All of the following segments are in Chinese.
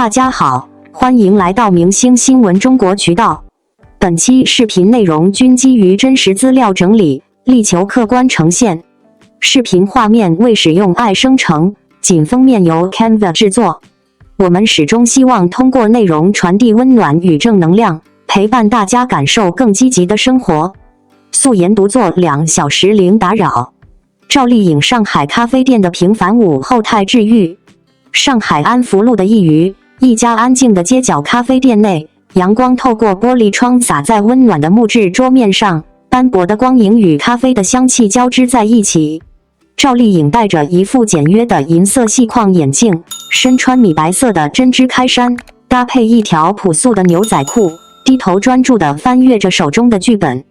大家好，欢迎来到明星新闻中国渠道。本期视频内容均基于真实资料整理，力求客观呈现。视频画面未使用AI生成，仅封面由 Canva 制作。我们始终希望通过内容传递温暖与正能量，陪伴大家感受更积极的生活。素颜独坐2小时零打扰。赵丽颖上海咖啡店的平凡午后太治愈。上海安福路的一家安静的街角咖啡店内，阳光透过玻璃窗洒在温暖的木质桌面上，斑驳的光影与咖啡的香气交织在一起。赵丽颖戴着一副简约的银色细框眼镜，身穿米白色的针织开衫，搭配一条朴素的牛仔裤，低头专注地翻阅着手中的剧本。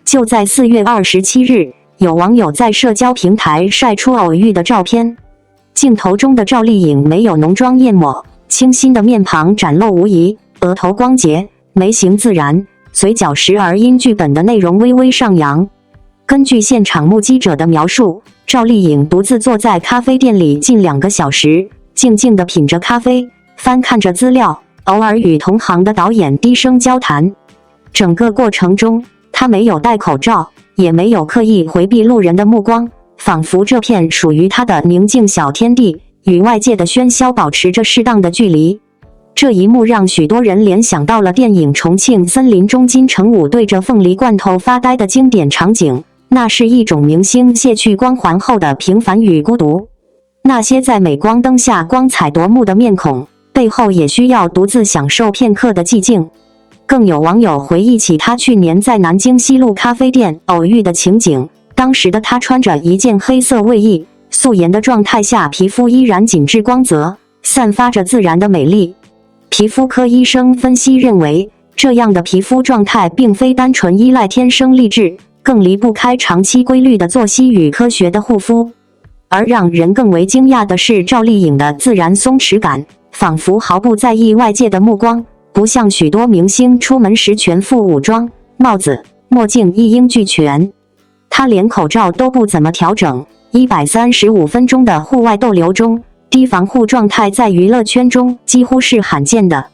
就在4月27日，有网友在社交平台晒出偶遇的照片。镜头中的赵丽颖没有浓妆艳抹，清新的面庞展露无遗，额头光洁，眉形自然，嘴角时而因剧本的内容微微上扬。根据现场目击者的描述，赵丽颖独自坐在咖啡店里近2个小时，静静地品着咖啡，翻看着资料，偶尔与同行的导演低声交谈。整个过程中，她没有戴口罩，也没有刻意回避路人的目光，仿佛这片属于他的宁静小天地，与外界的喧嚣保持着适当的距离。这一幕让许多人联想到了电影《重庆森林》中金城武对着凤梨罐头发呆的经典场景，那是一种明星卸去光环后的平凡与孤独。那些在镁光灯下光彩夺目的面孔，背后也需要独自享受片刻的寂静。更有网友回忆起他去年在南京西路咖啡店偶遇的情景，当时的他穿着一件黑色卫衣，素颜的状态下皮肤依然紧致光泽，散发着自然的美丽。皮肤科医生分析认为，这样的皮肤状态并非单纯依赖天生丽质，更离不开长期规律的作息与科学的护肤。而让人更为惊讶的是赵丽颖的自然松弛感，仿佛毫不在意外界的目光，不像许多明星出门时全副武装，帽子、墨镜一应俱全。她连口罩都不怎么调整，135分钟的户外逗留中，低防护状态在娱乐圈中几乎是罕见的。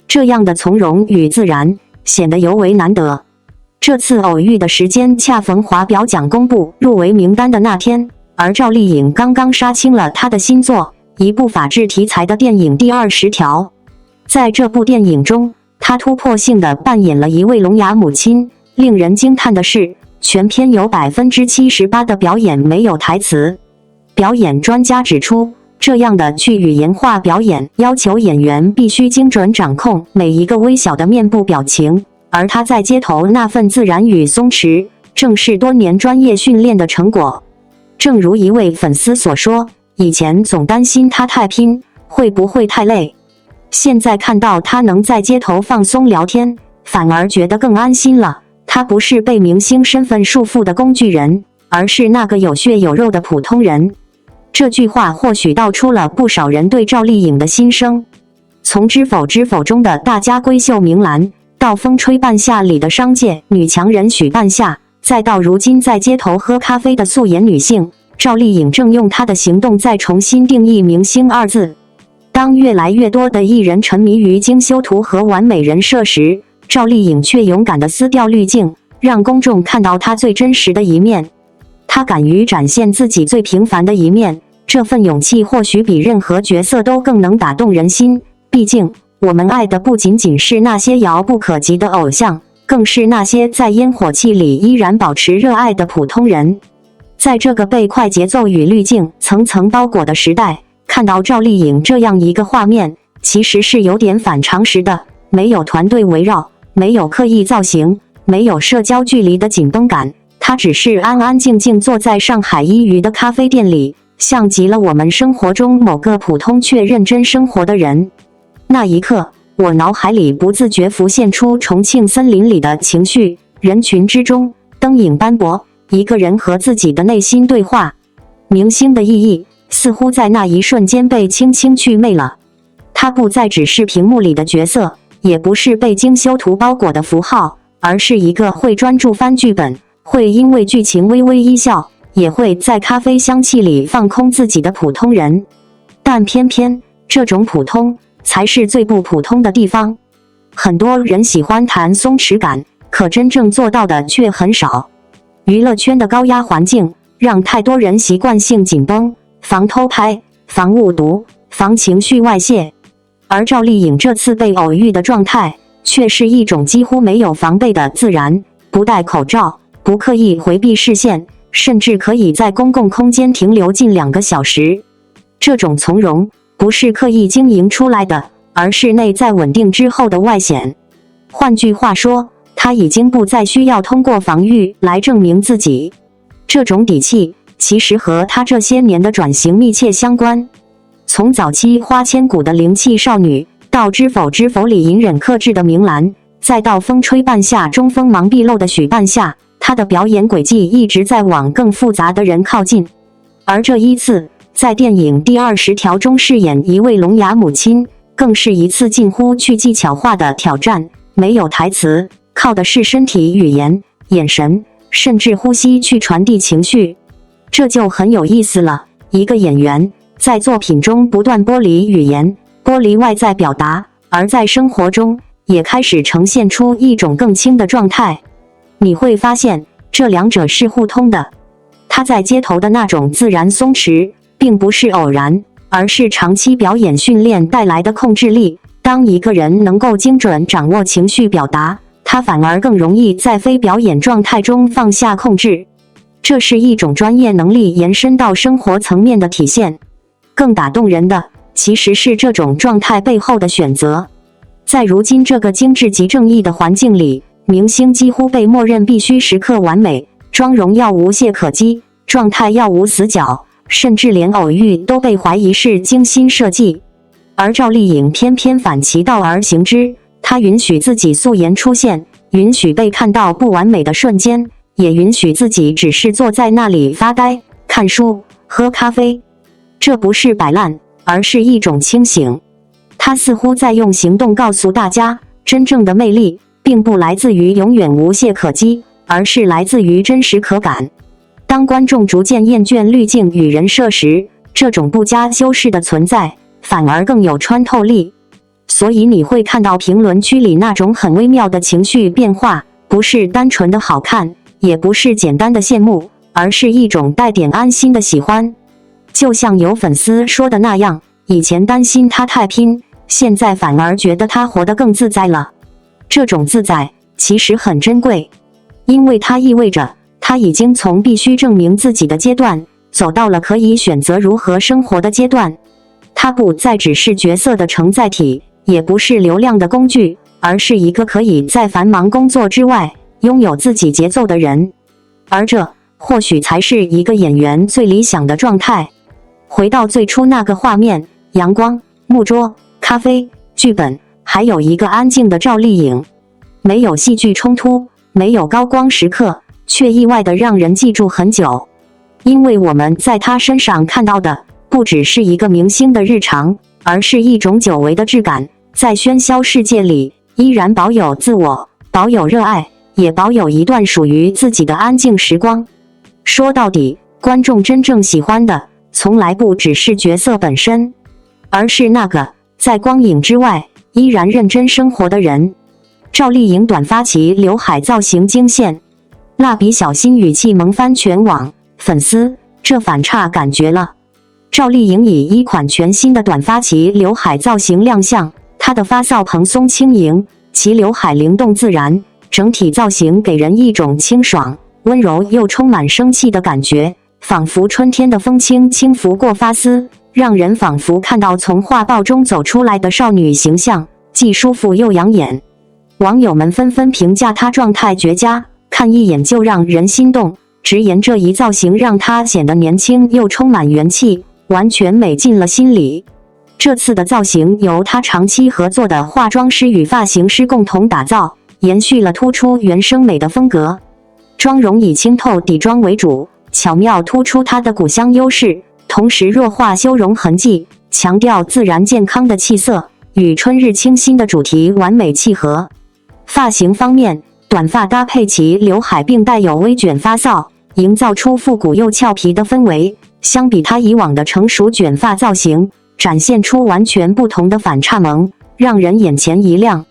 这样的从容与自然，显得尤为难得。这次偶遇的时间恰逢华表奖公布入围名单的那天，而赵丽颖刚刚杀青了她的新作，一部法治题材的电影《第20条》。在这部电影中，她突破性地扮演了一位聋哑母亲。令人惊叹的是，全片有78%的表演没有台词。表演专家指出，这样的去语言化表演要求演员必须精准掌控每一个微小的面部表情，而他在街头那份自然与松弛，正是多年专业训练的成果。正如一位粉丝所说，以前总担心他太拼，会不会太累，现在看到他能在街头放松聊天，反而觉得更安心了。他不是被明星身份束缚的工具人，而是那个有血有肉的普通人。这句话或许道出了不少人对赵丽颖的心声。从知否知否中的大家闺秀明兰，到风吹半夏里的商界女强人许半夏，再到如今在街头喝咖啡的素颜女性，赵丽颖正用她的行动再重新定义明星2字。当越来越多的艺人沉迷于精修图和完美人设时，赵丽颖却勇敢地撕掉滤镜，让公众看到她最真实的一面。她敢于展现自己最平凡的一面，这份勇气或许比任何角色都更能打动人心。毕竟，我们爱的不仅仅是那些遥不可及的偶像，更是那些在烟火气里依然保持热爱的普通人。在这个被快节奏与滤镜层层包裹的时代，看到赵丽颖这样一个画面，其实是有点反常识的。没有团队围绕，没有刻意造型，没有社交距离的紧绷感，她只是安安静静坐在上海一隅的咖啡店里，像极了我们生活中某个普通却认真生活的人。那一刻，我脑海里不自觉浮现出重庆森林里的情绪，人群之中，灯影斑驳，一个人和自己的内心对话。明星的意义似乎在那一瞬间被轻轻祛魅了。他不再只是屏幕里的角色，也不是被精修图包裹的符号，而是一个会专注翻剧本，会因为剧情微微一笑，也会在咖啡香气里放空自己的普通人。但偏偏这种普通才是最不普通的地方。很多人喜欢谈松弛感，可真正做到的却很少。娱乐圈的高压环境让太多人习惯性紧绷，防偷拍，防误读，防情绪外泄。而赵丽颖这次被偶遇的状态，却是一种几乎没有防备的自然，不戴口罩，不刻意回避视线，甚至可以在公共空间停留近2个小时。这种从容，不是刻意经营出来的，而是内在稳定之后的外显。换句话说，她已经不再需要通过防御来证明自己。这种底气，其实和她这些年的转型密切相关。从早期花千骨的灵气少女，到知否知否里隐忍克制的明兰，再到风吹半夏中锋芒毕露的许半夏，她的表演轨迹一直在往更复杂的人靠近。而这一次，在电影《第20条》中饰演一位聋哑母亲，更是一次近乎去技巧化的挑战。没有台词，靠的是身体语言、眼神，甚至呼吸去传递情绪。这就很有意思了。一个演员在作品中不断剥离语言，剥离外在表达，而在生活中也开始呈现出一种更轻的状态。你会发现，这两者是互通的。他在街头的那种自然松弛，并不是偶然，而是长期表演训练带来的控制力。当一个人能够精准掌握情绪表达，他反而更容易在非表演状态中放下控制。这是一种专业能力延伸到生活层面的体现。更打动人的，其实是这种状态背后的选择。在如今这个精致及正义的环境里，明星几乎被默认必须时刻完美，妆容要无懈可击，状态要无死角，甚至连偶遇都被怀疑是精心设计。而赵丽颖偏偏反其道而行之，她允许自己素颜出现，允许被看到不完美的瞬间，也允许自己只是坐在那里发呆、看书、喝咖啡。这不是摆烂，而是一种清醒。她似乎在用行动告诉大家，真正的魅力并不来自于永远无懈可击，而是来自于真实可感。当观众逐渐厌倦滤镜与人设时，这种不加修饰的存在反而更有穿透力。所以你会看到评论区里那种很微妙的情绪变化，不是单纯的好看，也不是简单的羡慕，而是一种带点安心的喜欢。就像有粉丝说的那样，以前担心他太拼，现在反而觉得他活得更自在了。这种自在其实很珍贵，因为它意味着他已经从必须证明自己的阶段，走到了可以选择如何生活的阶段。他不再只是角色的承载体，也不是流量的工具，而是一个可以在繁忙工作之外拥有自己节奏的人。而这或许才是一个演员最理想的状态。回到最初那个画面，阳光、木桌、咖啡、剧本，还有一个安静的赵丽颖。没有戏剧冲突，没有高光时刻，却意外地让人记住很久。因为我们在她身上看到的不只是一个明星的日常，而是一种久违的质感，在喧嚣世界里依然保有自我，保有热爱，也保有一段属于自己的安静时光。说到底，观众真正喜欢的从来不只是角色本身，而是那个在光影之外依然认真生活的人。赵丽颖短发齐刘海造型惊现，蜡笔小新语气萌翻全网，粉丝这反差感觉了。赵丽颖以一款全新的短发齐刘海造型亮相，她的发梢蓬松轻盈，齐刘海灵动自然，整体造型给人一种清爽、温柔又充满生气的感觉，仿佛春天的风轻轻拂过发丝，让人仿佛看到从画报中走出来的少女形象，既舒服又养眼。网友们纷纷评价她状态绝佳，看一眼就让人心动，直言这一造型让她显得年轻又充满元气，完全美进了心里。这次的造型由她长期合作的化妆师与发型师共同打造，延续了突出原生美的风格。妆容以清透底妆为主，巧妙突出她的古香优势，同时弱化修容痕迹，强调自然健康的气色，与春日清新的主题完美契合。发型方面，短发搭配齐刘海并带有微卷发梢，营造出复古又俏皮的氛围。相比她以往的成熟卷发造型，展现出完全不同的反差萌，让人眼前一亮。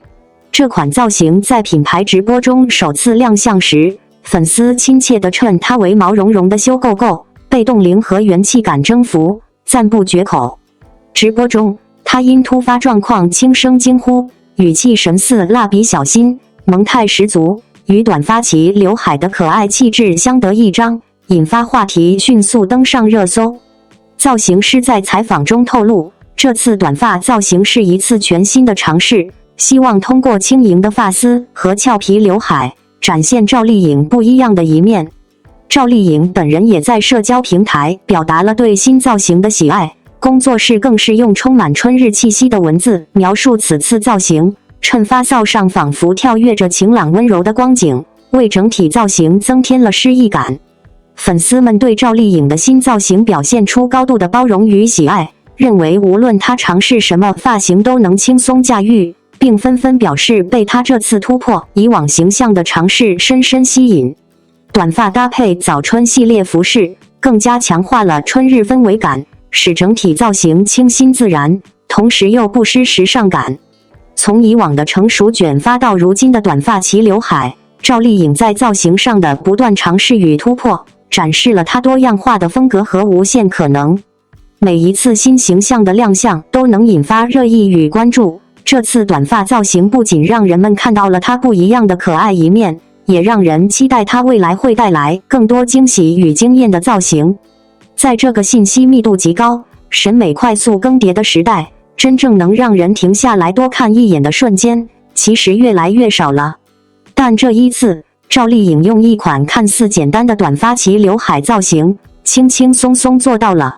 这款造型在品牌直播中首次亮相时，粉丝亲切地称它为毛茸茸的修够够，被冻龄和元气感征服，赞不绝口。直播中，他因突发状况轻声惊呼，语气神似蜡笔小新，萌态十足，与短发齐刘海的可爱气质相得益彰，引发话题，迅速登上热搜。造型师在采访中透露，这次短发造型是一次全新的尝试，希望通过轻盈的发丝和俏皮刘海，展现赵丽颖不一样的一面。赵丽颖本人也在社交平台表达了对新造型的喜爱，工作室更是用充满春日气息的文字描述此次造型，衬发梢上仿佛跳跃着晴朗温柔的光景，为整体造型增添了诗意感。粉丝们对赵丽颖的新造型表现出高度的包容与喜爱，认为无论她尝试什么发型都能轻松驾驭，并纷纷表示被她这次突破以往形象的尝试深深吸引。短发搭配早春系列服饰，更加强化了春日氛围感，使整体造型清新自然，同时又不失时尚感。从以往的成熟卷发到如今的短发齐刘海，赵丽颖在造型上的不断尝试与突破，展示了她多样化的风格和无限可能。每一次新形象的亮相都能引发热议与关注，这次短发造型不仅让人们看到了她不一样的可爱一面，也让人期待她未来会带来更多惊喜与惊艳的造型。在这个信息密度极高、审美快速更迭的时代，真正能让人停下来多看一眼的瞬间，其实越来越少了。但这一次，赵丽颖用一款看似简单的短发齐刘海造型，轻轻松松做到了。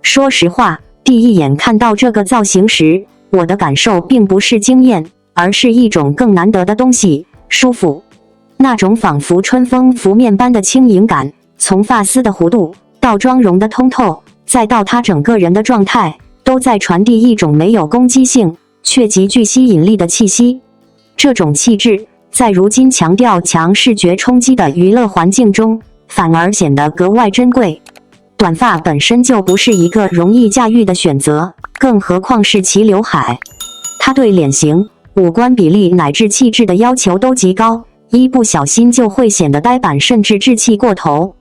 说实话，第一眼看到这个造型时，我的感受并不是惊艳，而是一种更难得的东西——舒服。那种仿佛春风拂面般的轻盈感，从发丝的弧度到妆容的通透，再到她整个人的状态，都在传递一种没有攻击性却极具吸引力的气息。这种气质在如今强调强视觉冲击的娱乐环境中，反而显得格外珍贵。短发本身就不是一个容易驾驭的选择，更何况是齐刘海。它对脸型、五官比例乃至气质的要求都极高，一不小心就会显得呆板甚至稚气过头。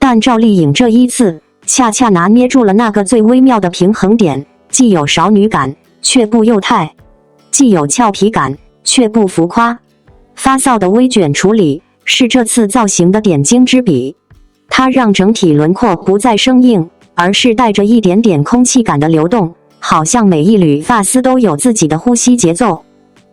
但赵丽颖这一次恰恰拿捏住了那个最微妙的平衡点，既有少女感却不幼态，既有俏皮感却不浮夸。发梢的微卷处理是这次造型的点睛之笔，它让整体轮廓不再生硬，而是带着一点点空气感的流动，好像每一缕发丝都有自己的呼吸节奏。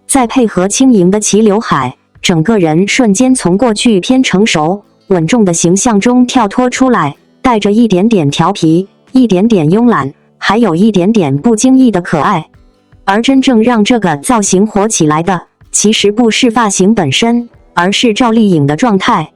再配合轻盈的齐刘海，整个人瞬间从过去偏成熟、稳重的形象中跳脱出来，带着一点点调皮，一点点慵懒，还有一点点不经意的可爱。而真正让这个造型火起来的，其实不是发型本身，而是赵丽颖的状态。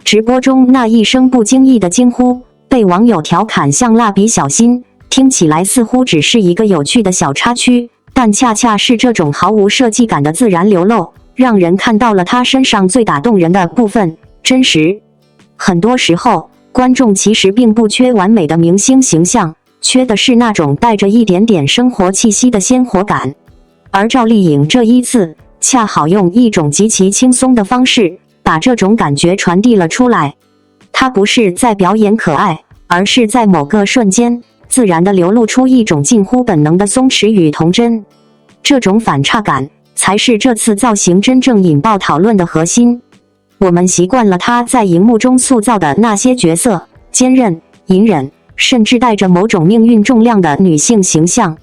直播中那一声不经意的惊呼，被网友调侃像蜡笔小新，听起来似乎只是一个有趣的小插曲，但恰恰是这种毫无设计感的自然流露，让人看到了她身上最打动人的部分——真实。很多时候，观众其实并不缺完美的明星形象，缺的是那种带着一点点生活气息的鲜活感。而赵丽颖这一次恰好用一种极其轻松的方式，把这种感觉传递了出来。她不是在表演可爱，而是在某个瞬间，自然地流露出一种近乎本能的松弛与童真。这种反差感，才是这次造型真正引爆讨论的核心。我们习惯了她在荧幕中塑造的那些角色，坚韧、隐忍，甚至带着某种命运重量的女性形象。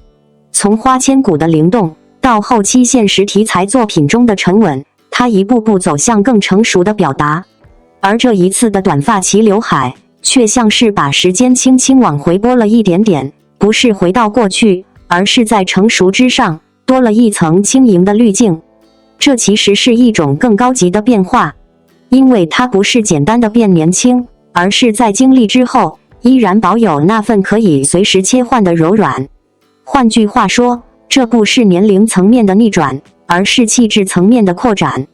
从花千骨的灵动，到后期现实题材作品中的沉稳，她一步步走向更成熟的表达。而这一次的短发齐刘海，却像是把时间轻轻往回拨了一点点，不是回到过去，而是在成熟之上，多了一层轻盈的滤镜。这其实是一种更高级的变化，因为它不是简单的变年轻，而是在经历之后，依然保有那份可以随时切换的柔软。换句话说，这不是年龄层面的逆转，而是气质层面的扩展。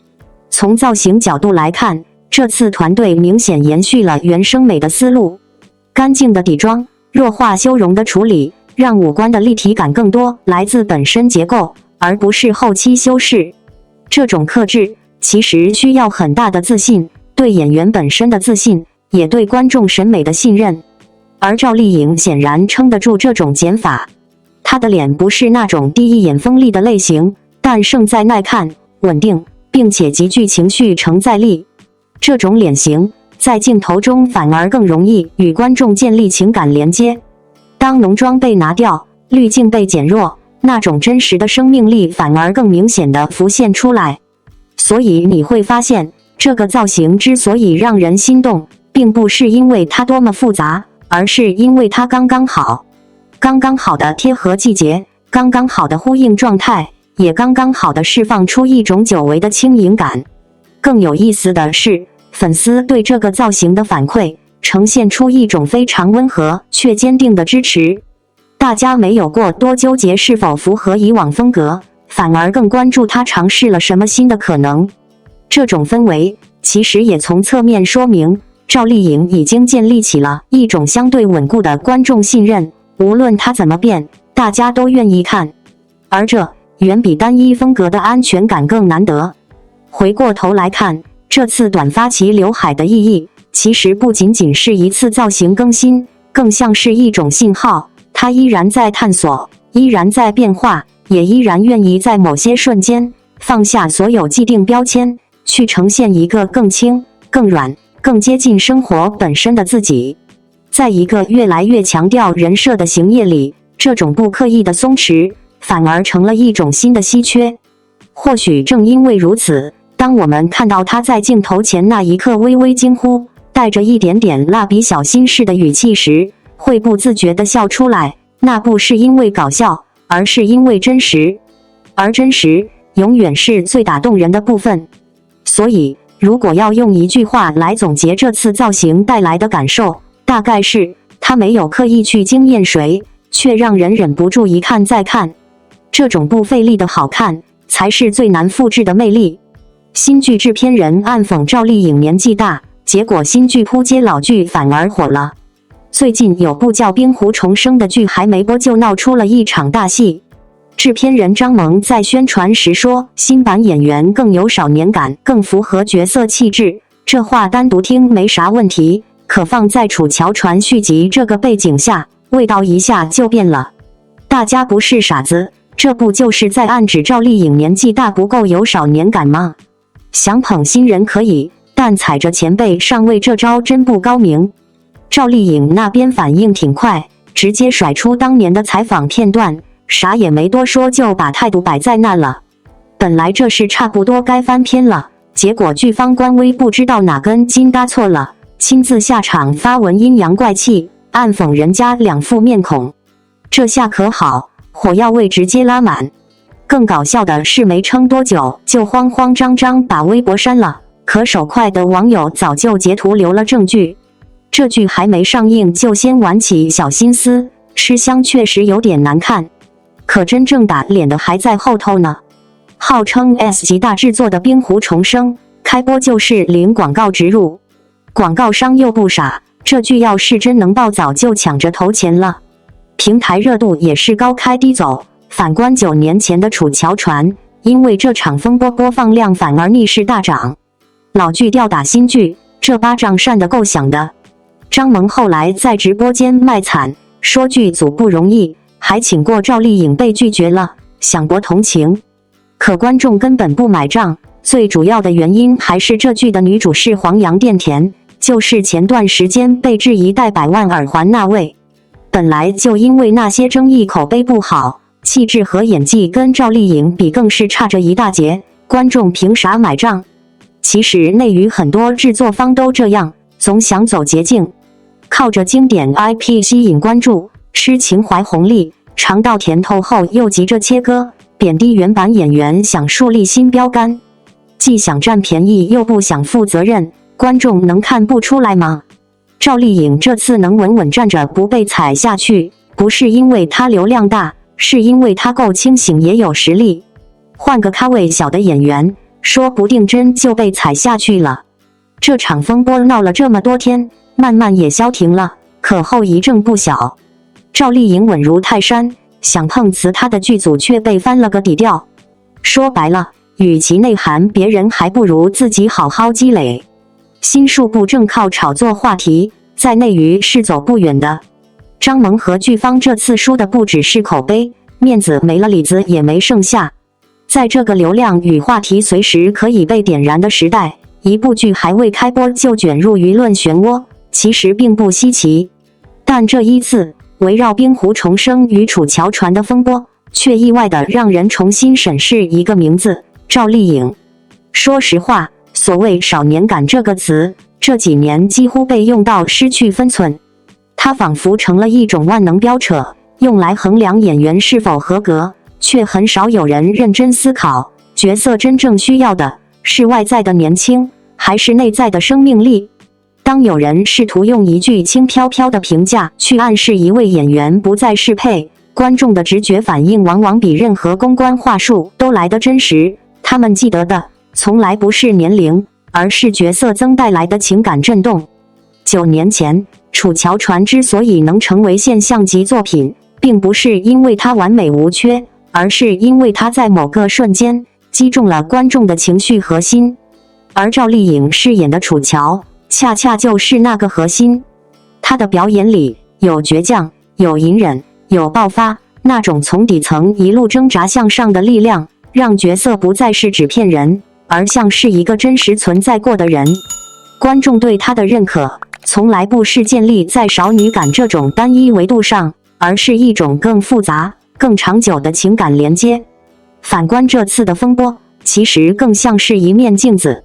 从造型角度来看，这次团队明显延续了原生美的思路，干净的底妆、弱化修容的处理，让五官的立体感更多来自本身结构，而不是后期修饰。这种克制其实需要很大的自信，对演员本身的自信，也对观众审美的信任。而赵丽颖显然撑得住这种减法。她的脸不是那种第一眼锋利的类型，但胜在耐看、稳定，并且极具情绪承载力。这种脸型在镜头中反而更容易与观众建立情感连接。当浓妆被拿掉，滤镜被减弱，那种真实的生命力反而更明显地浮现出来。所以你会发现，这个造型之所以让人心动，并不是因为它多么复杂，而是因为它刚刚好。刚刚好的贴合季节，刚刚好的呼应状态，也刚刚好的释放出一种久违的轻盈感。更有意思的是，粉丝对这个造型的反馈呈现出一种非常温和却坚定的支持。大家没有过多纠结是否符合以往风格，反而更关注他尝试了什么新的可能。这种氛围其实也从侧面说明，赵丽颖已经建立起了一种相对稳固的观众信任，无论她怎么变，大家都愿意看。而这远比单一风格的安全感更难得。回过头来看，这次短发齐刘海的意义，其实不仅仅是一次造型更新，更像是一种信号，她依然在探索，依然在变化，也依然愿意在某些瞬间放下所有既定标签，去呈现一个更轻、更软、更接近生活本身的自己。在一个越来越强调人设的行业里，这种不刻意的松弛反而成了一种新的稀缺。或许正因为如此，当我们看到他在镜头前那一刻微微惊呼，带着一点点蜡笔小新式的语气时，会不自觉地笑出来。那不是因为搞笑，而是因为真实。而真实永远是最打动人的部分。所以，如果要用一句话来总结这次造型带来的感受，大概是他没有刻意去惊艳谁，却让人忍不住一看再看。这种不费力的好看，才是最难复制的魅力。新剧制片人暗讽赵丽颖年纪大，结果新剧扑街老剧反而火了。最近有部叫《冰湖重生》的剧还没播就闹出了一场大戏。制片人张萌在宣传时说，新版演员更有少年感，更符合角色气质。这话单独听没啥问题，可放在楚乔传续集这个背景下，味道一下就变了。大家不是傻子，这不就是在暗指赵丽颖年纪大不够有少年感吗？想捧新人可以，但踩着前辈上位这招真不高明。赵丽颖那边反应挺快，直接甩出当年的采访片段，啥也没多说就把态度摆在那了。本来这是差不多该翻篇了，结果剧方官微不知道哪根筋搭错了，亲自下场发文阴阳怪气，暗讽人家两副面孔。这下可好，火药味直接拉满。更搞笑的是，没撑多久就慌慌张张把微博删了，可手快的网友早就截图留了证据。这剧还没上映就先玩起小心思，吃相确实有点难看。可真正打脸的还在后头呢。号称 S 级大制作的《冰湖重生》，开播就是零广告植入，广告商又不傻，这剧要是真能爆，早就抢着投钱了。平台热度也是高开低走。反观9年前的《楚乔传》，因为这场风波，播放量反而逆势大涨。老剧吊打新剧，这巴掌扇得够响的。张萌后来在直播间卖惨，说剧组不容易，还请过赵丽颖被拒绝了，想博同情。可观众根本不买账，最主要的原因还是这剧的女主是黄杨钿甜，就是前段时间被质疑戴百万耳环那位。本来就因为那些争议口碑不好，气质和演技跟赵丽颖比更是差着一大截，观众凭啥买账？其实内娱很多制作方都这样，总想走捷径，靠着经典 IP 吸引关注，吃情怀红利，尝到甜头后又急着切割，贬低原版演员，想树立新标杆，既想占便宜又不想负责任，观众能看不出来吗？赵丽颖这次能稳稳站着不被踩下去，不是因为她流量大，是因为她够清醒也有实力。换个咖位小的演员，说不定真就被踩下去了。这场风波闹了这么多天，慢慢也消停了，可后遗症不小。赵丽颖稳如泰山，想碰瓷她的剧组却被翻了个底调。说白了，与其内涵别人，还不如自己好好积累。新术部正靠炒作话题，在内娱是走不远的。张萌和剧方这次输的不只是口碑，面子没了，里子也没剩下。在这个流量与话题随时可以被点燃的时代，一部剧还未开播就卷入舆论漩涡，其实并不稀奇。但这一次，围绕冰湖重生与楚乔传的风波，却意外地让人重新审视一个名字——赵丽颖。说实话，所谓少年感这个词，这几年几乎被用到失去分寸。它仿佛成了一种万能标尺，用来衡量演员是否合格，却很少有人认真思考，角色真正需要的是外在的年轻，还是内在的生命力。当有人试图用一句轻飘飘的评价去暗示一位演员不再适配，观众的直觉反应往往比任何公关话术都来得真实。他们记得的从来不是年龄，而是角色增带来的情感震动。9年前，楚乔传之所以能成为现象级作品，并不是因为它完美无缺，而是因为它在某个瞬间击中了观众的情绪核心。而赵丽颖饰演的楚乔，恰恰就是那个核心。她的表演里有倔强，有隐忍，有爆发，那种从底层一路挣扎向上的力量，让角色不再是纸片人，而像是一个真实存在过的人。观众对她的认可，从来不是建立在少女感这种单一维度上，而是一种更复杂、更长久的情感连接。反观这次的风波，其实更像是一面镜子。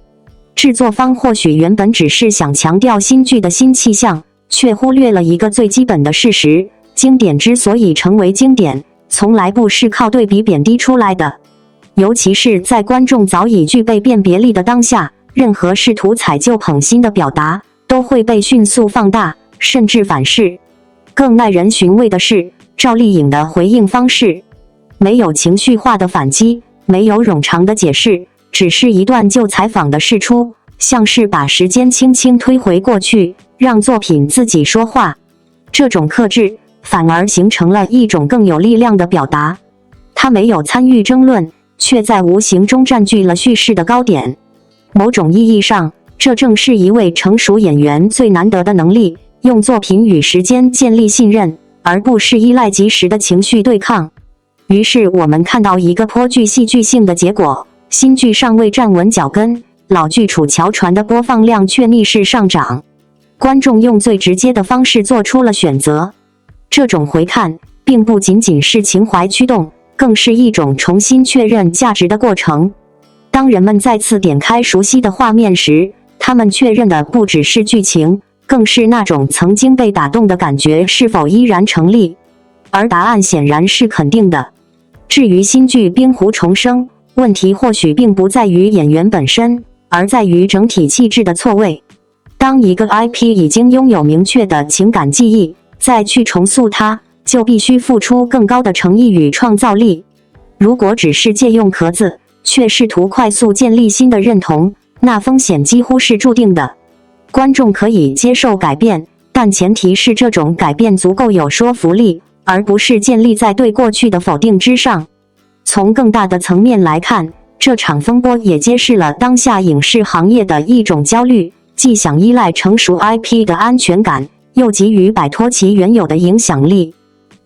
制作方或许原本只是想强调新剧的新气象，却忽略了一个最基本的事实：经典之所以成为经典，从来不是靠对比贬低出来的。尤其是在观众早已具备辨别力的当下，任何试图采旧捧新的表达，都会被迅速放大，甚至反噬。更耐人寻味的是，赵丽颖的回应方式，没有情绪化的反击，没有冗长的解释，只是一段旧采访的释出，像是把时间轻轻推回过去，让作品自己说话。这种克制，反而形成了一种更有力量的表达。他没有参与争论，却在无形中占据了叙事的高点。某种意义上，这正是一位成熟演员最难得的能力，用作品与时间建立信任，而不是依赖即时的情绪对抗。于是我们看到一个颇具戏剧性的结果：新剧尚未站稳脚跟，老剧楚乔传的播放量却逆势上涨。观众用最直接的方式做出了选择。这种回看并不仅仅是情怀驱动，更是一种重新确认价值的过程。当人们再次点开熟悉的画面时，他们确认的不只是剧情，更是那种曾经被打动的感觉是否依然成立。而答案显然是肯定的。至于新剧《冰湖重生》，问题或许并不在于演员本身，而在于整体气质的错位。当一个 IP 已经拥有明确的情感记忆，再去重塑它，就必须付出更高的诚意与创造力。如果只是借用壳子，却试图快速建立新的认同，那风险几乎是注定的。观众可以接受改变，但前提是这种改变足够有说服力，而不是建立在对过去的否定之上。从更大的层面来看，这场风波也揭示了当下影视行业的一种焦虑，既想依赖成熟 IP 的安全感，又急于摆脱其原有的影响力。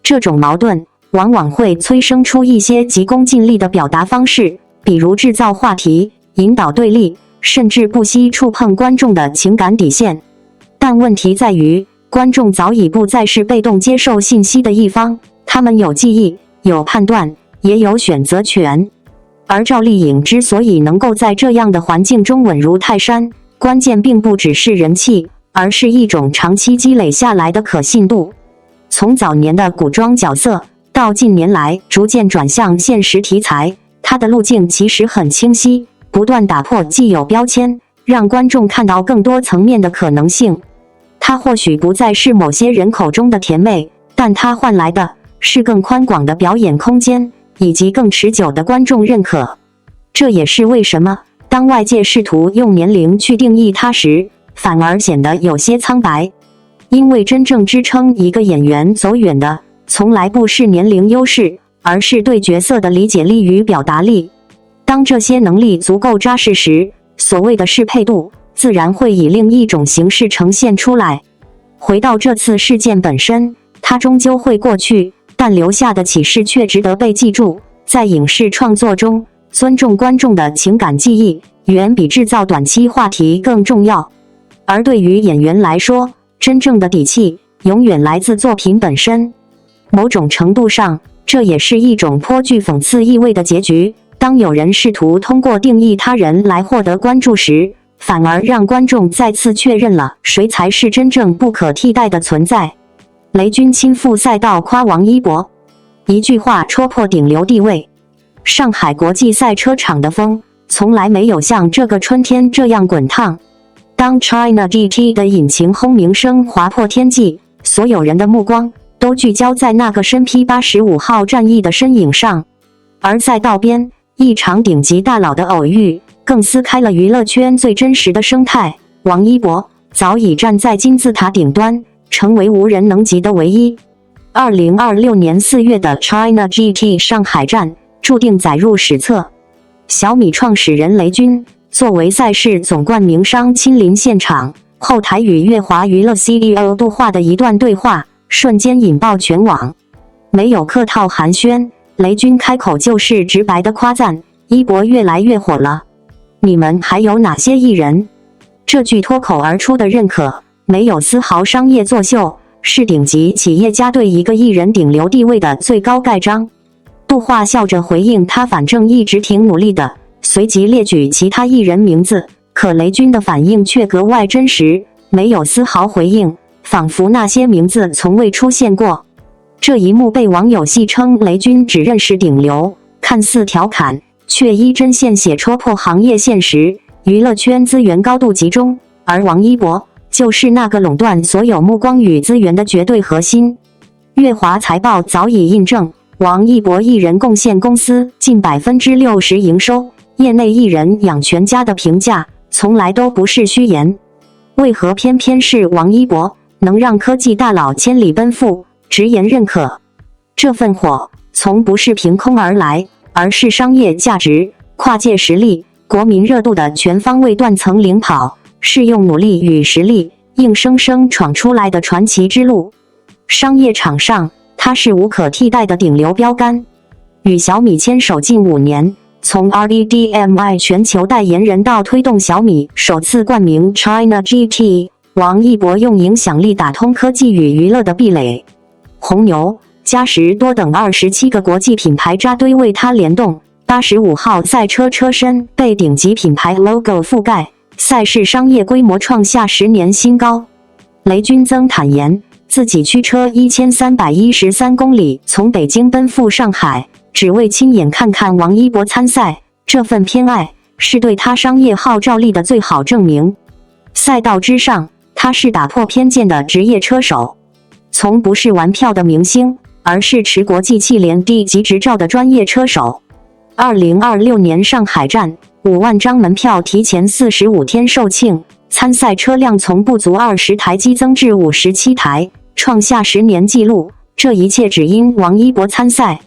这种矛盾往往会催生出一些急功近利的表达方式，比如制造话题、引导对立，甚至不惜触碰观众的情感底线。但问题在于，观众早已不再是被动接受信息的一方，他们有记忆，有判断，也有选择权。而赵丽颖之所以能够在这样的环境中稳如泰山，关键并不只是人气，而是一种长期积累下来的可信度。从早年的古装角色，到近年来逐渐转向现实题材，它的路径其实很清晰，不断打破既有标签，让观众看到更多层面的可能性。它或许不再是某些人口中的甜妹，但它换来的是更宽广的表演空间，以及更持久的观众认可。这也是为什么当外界试图用年龄去定义它时，反而显得有些苍白。因为真正支撑一个演员走远的，从来不是年龄优势，而是对角色的理解力与表达力。当这些能力足够扎实时，所谓的适配度自然会以另一种形式呈现出来。回到这次事件本身，它终究会过去，但留下的启示却值得被记住。在影视创作中，尊重观众的情感记忆远比制造短期话题更重要。而对于演员来说，真正的底气永远来自作品本身。某种程度上，这也是一种颇具讽刺意味的结局。当有人试图通过定义他人来获得关注时，反而让观众再次确认了谁才是真正不可替代的存在。雷军亲赴赛道夸王一博，一句话戳破顶流地位。上海国际赛车场的风从来没有像这个春天这样滚烫。当 China GT 的引擎轰鸣声划破天际，所有人的目光都聚焦在那个身披85号战翼的身影上。而赛道边，一场顶级大佬的偶遇更撕开了娱乐圈最真实的生态。王一博早已站在金字塔顶端，成为无人能及的唯一。2026年4月的 China GT 上海站注定载入史册。小米创始人雷军作为赛事总冠名商亲临现场，后台与乐华娱乐 CEO 杜化的一段对话瞬间引爆全网。没有客套寒暄，雷军开口就是直白的夸赞：一博越来越火了，你们还有哪些艺人？这句脱口而出的认可没有丝毫商业作秀，是顶级企业家对一个艺人顶流地位的最高盖章。杜化笑着回应他反正一直挺努力的，随即列举其他艺人名字，可雷军的反应却格外真实，没有丝毫回应，仿佛那些名字从未出现过。这一幕被网友戏称雷军只认识顶流，看似调侃，却一针见血戳破行业现实。娱乐圈资源高度集中，而王一博就是那个垄断所有目光与资源的绝对核心。乐华财报早已印证，王一博一人贡献公司近60%营收，业内艺人养全家的评价从来都不是虚言。为何偏偏是王一博能让科技大佬千里奔赴，直言认可？这份火从不是凭空而来，而是商业价值、跨界实力、国民热度的全方位断层领跑，是用努力与实力硬生生闯出来的传奇之路。商业场上，他是无可替代的顶流标杆。与小米牵手近5年，从 RDDMI 全球代言人到推动小米首次冠名 China GT， 王一博用影响力打通科技与娱乐的壁垒。红牛、嘉实多等27个国际品牌扎堆为他联动，85号赛车车身被顶级品牌 logo 覆盖，赛事商业规模创下10年新高。雷军曾坦言，自己驱车1313公里从北京奔赴上海，只为亲眼看看王一博参赛。这份偏爱是对他商业号召力的最好证明。赛道之上，他是打破偏见的职业车手，从不是玩票的明星，而是持国际汽联 D 级执照的专业车手。2026年上海站5万张门票提前45天售罄，参赛车辆从不足20台激增至57台，创下10年纪录。这一切只因王一博参赛。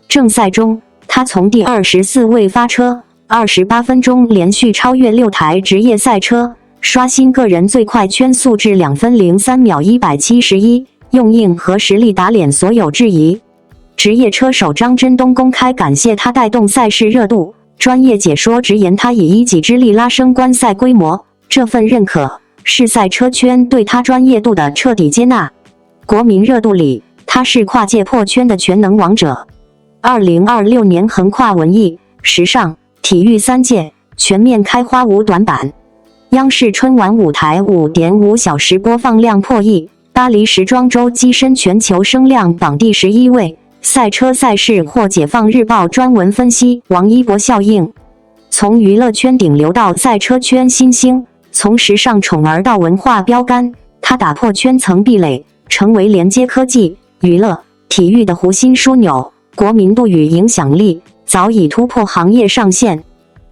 正赛中，他从第24位发车，28分钟连续超越6台职业赛车，刷新个人最快圈速至2分03秒171，用硬和实力打脸所有质疑。职业车手张真东公开感谢他带动赛事热度，专业解说直言他以一己之力拉升观赛规模，这份认可是赛车圈对他专业度的彻底接纳。国民热度里，他是跨界破圈的全能王者。2026年横跨文艺、时尚、体育3界，全面开花无短板。央视春晚舞台 5.5 小时播放量破亿，巴黎时装周跻身全球声量榜第11位。赛车赛事获解放日报专文分析王一博效应。从娱乐圈顶流到赛车圈新星，从时尚宠儿到文化标杆，他打破圈层壁垒，成为连接科技、娱乐、体育的核心枢纽，国民度与影响力早已突破行业上限。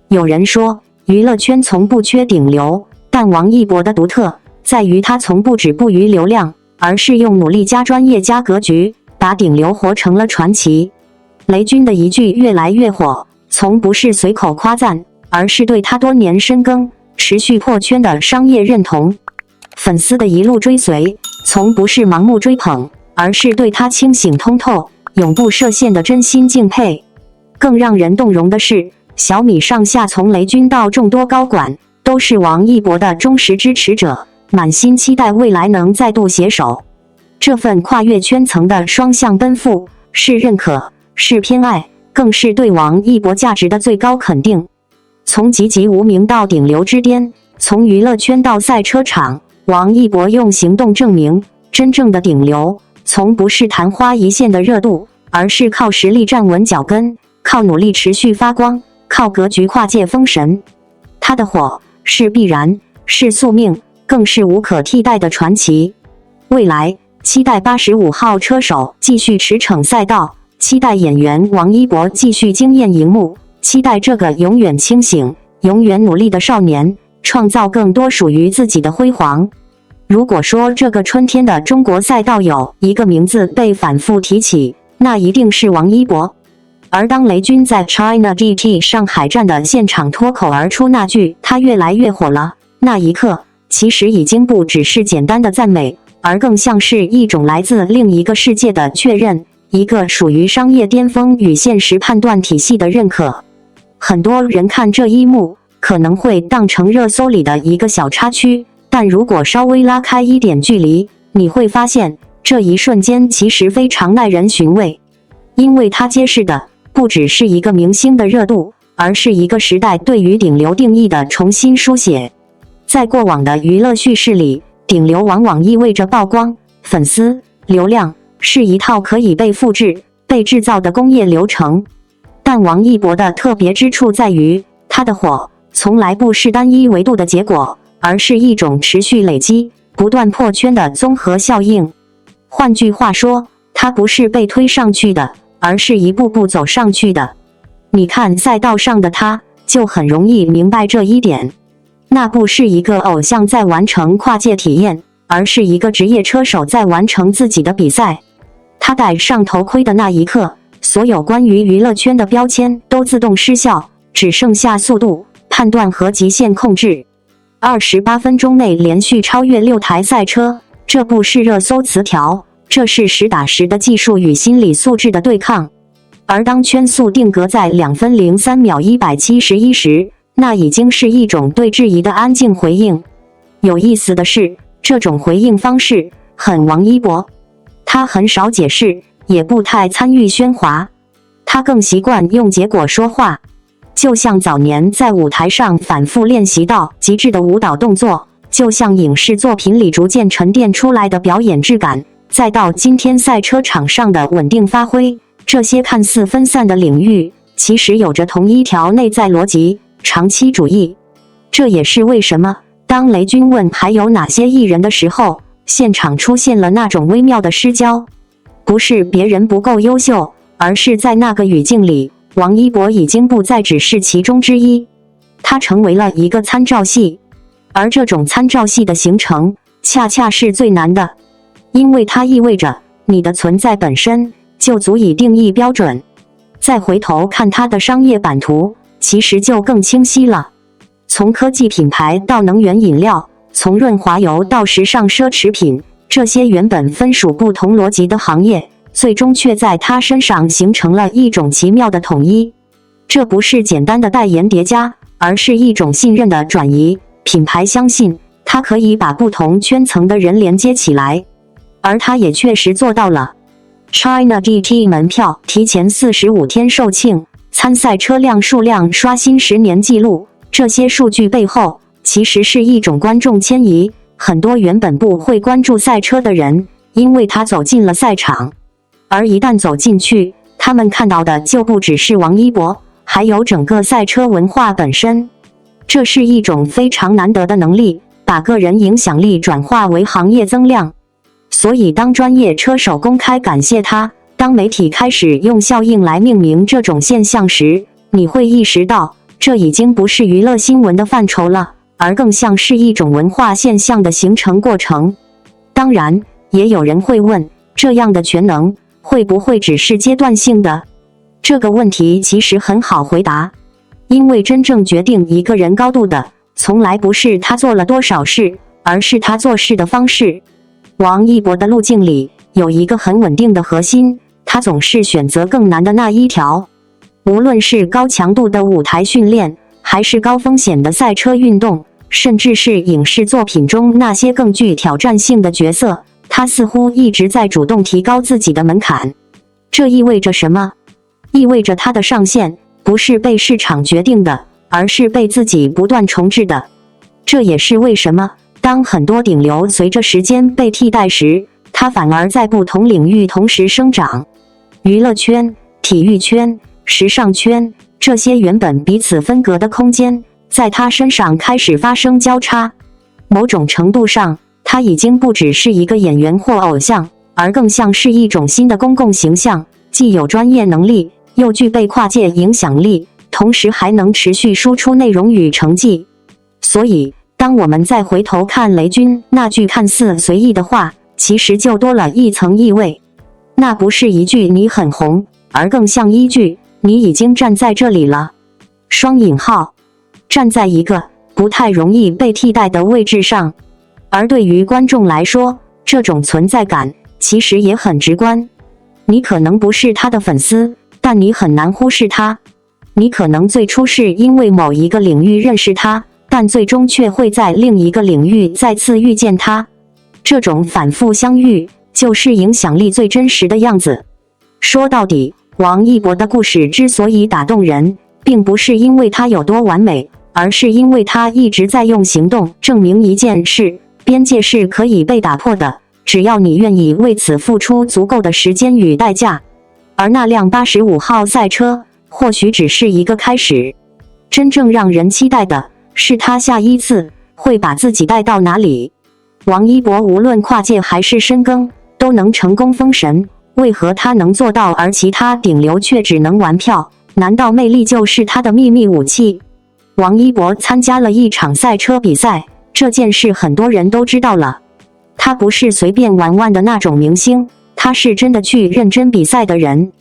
有人说，娱乐圈从不缺顶流，但王一博的独特在于他从不止步于流量，而是用努力加专业加格局，把顶流活成了传奇。雷军的一句越来越火，从不是随口夸赞，而是对他多年深耕、持续破圈的商业认同。粉丝的一路追随，从不是盲目追捧，而是对他清醒通透、永不设限的真心敬佩。更让人动容的是，小米上下从雷军到众多高管，都是王一博的忠实支持者，满心期待未来能再度携手。这份跨越圈层的双向奔赴，是认可，是偏爱，更是对王一博价值的最高肯定。从籍籍无名到顶流之巅，从娱乐圈到赛车场，王一博用行动证明，真正的顶流，从不是昙花一现的热度，而是靠实力站稳脚跟，靠努力持续发光，靠格局跨界封神。他的火是必然，是宿命，更是无可替代的传奇。未来，期待85号车手继续驰骋赛道，期待演员王一博继续惊艳荧幕，期待这个永远清醒、永远努力的少年，创造更多属于自己的辉煌。如果说这个春天的中国赛道有一个名字被反复提起，那一定是王一博。而当雷军在 China GT 上海站的现场脱口而出那句"他越来越火了"，那一刻，其实已经不只是简单的赞美，而更像是一种来自另一个世界的确认，一个属于商业巅峰与现实判断体系的认可。很多人看这一幕，可能会当成热搜里的一个小插曲，但如果稍微拉开一点距离，你会发现，这一瞬间其实非常耐人寻味，因为它揭示的不只是一个明星的热度，而是一个时代对于顶流定义的重新书写。在过往的娱乐叙事里，顶流往往意味着曝光、粉丝、流量，是一套可以被复制、被制造的工业流程。但王一博的特别之处在于，他的火从来不是单一维度的结果，而是一种持续累积、不断破圈的综合效应。换句话说，他不是被推上去的，而是一步步走上去的。你看赛道上的他，就很容易明白这一点。那不是一个偶像在完成跨界体验，而是一个职业车手在完成自己的比赛。他戴上头盔的那一刻，所有关于娱乐圈的标签都自动失效，只剩下速度、判断和极限控制。28分钟内连续超越6台赛车，这不是热搜词条，这是实打实的技术与心理素质的对抗。而当圈速定格在2分03秒171时，那已经是一种对质疑的安静回应。有意思的是，这种回应方式很王一博，他很少解释，也不太参与喧哗，他更习惯用结果说话。就像早年在舞台上反复练习到极致的舞蹈动作，就像影视作品里逐渐沉淀出来的表演质感，再到今天赛车场上的稳定发挥，这些看似分散的领域，其实有着同一条内在逻辑：长期主义。这也是为什么当雷军问还有哪些艺人的时候，现场出现了那种微妙的失焦。不是别人不够优秀，而是在那个语境里，王一博已经不再只是其中之一，他成为了一个参照系。而这种参照系的形成，恰恰是最难的，因为它意味着你的存在本身就足以定义标准。再回头看它的商业版图，其实就更清晰了。从科技品牌到能源饮料，从润滑油到时尚奢侈品，这些原本分属不同逻辑的行业，最终却在他身上形成了一种奇妙的统一。这不是简单的代言叠加，而是一种信任的转移。品牌相信它可以把不同圈层的人连接起来，而它也确实做到了。China GT 门票提前45天售罄，参赛车辆数量刷新10年纪录。这些数据背后，其实是一种观众迁移。很多原本不会关注赛车的人，因为他走进了赛场，而一旦走进去，他们看到的就不只是王一博，还有整个赛车文化本身。这是一种非常难得的能力，把个人影响力转化为行业增量。所以当专业车手公开感谢他，当媒体开始用效应来命名这种现象时，你会意识到，这已经不是娱乐新闻的范畴了，而更像是一种文化现象的形成过程。当然，也有人会问，这样的全能会不会只是阶段性的？这个问题其实很好回答，因为真正决定一个人高度的，从来不是他做了多少事，而是他做事的方式。王一博的路径里有一个很稳定的核心，他总是选择更难的那一条。无论是高强度的舞台训练，还是高风险的赛车运动，甚至是影视作品中那些更具挑战性的角色，他似乎一直在主动提高自己的门槛。这意味着什么？意味着他的上限不是被市场决定的，而是被自己不断重置的。这也是为什么当很多顶流随着时间被替代时，他反而在不同领域同时生长。娱乐圈、体育圈、时尚圈，这些原本彼此分隔的空间，在他身上开始发生交叉。某种程度上，他已经不只是一个演员或偶像，而更像是一种新的公共形象，既有专业能力，又具备跨界影响力，同时还能持续输出内容与成绩。所以，当我们再回头看雷军那句看似随意的话，其实就多了一层意味。那不是一句你很红，而更像一句你已经站在这里了。双引号，站在一个不太容易被替代的位置上。而对于观众来说，这种存在感其实也很直观。你可能不是他的粉丝，但你很难忽视他。你可能最初是因为某一个领域认识他，但最终却会在另一个领域再次遇见他。这种反复相遇，就是影响力最真实的样子。说到底，王一博的故事之所以打动人，并不是因为他有多完美，而是因为他一直在用行动证明一件事：边界是可以被打破的，只要你愿意为此付出足够的时间与代价。而那辆85号赛车，或许只是一个开始。真正让人期待的是他下一次会把自己带到哪里。王一博无论跨界还是深耕，都能成功封神。为何他能做到，而其他顶流却只能玩票？难道魅力就是他的秘密武器？王一博参加了一场赛车比赛，这件事很多人都知道了。他不是随便玩玩的那种明星，他是真的去认真比赛的人。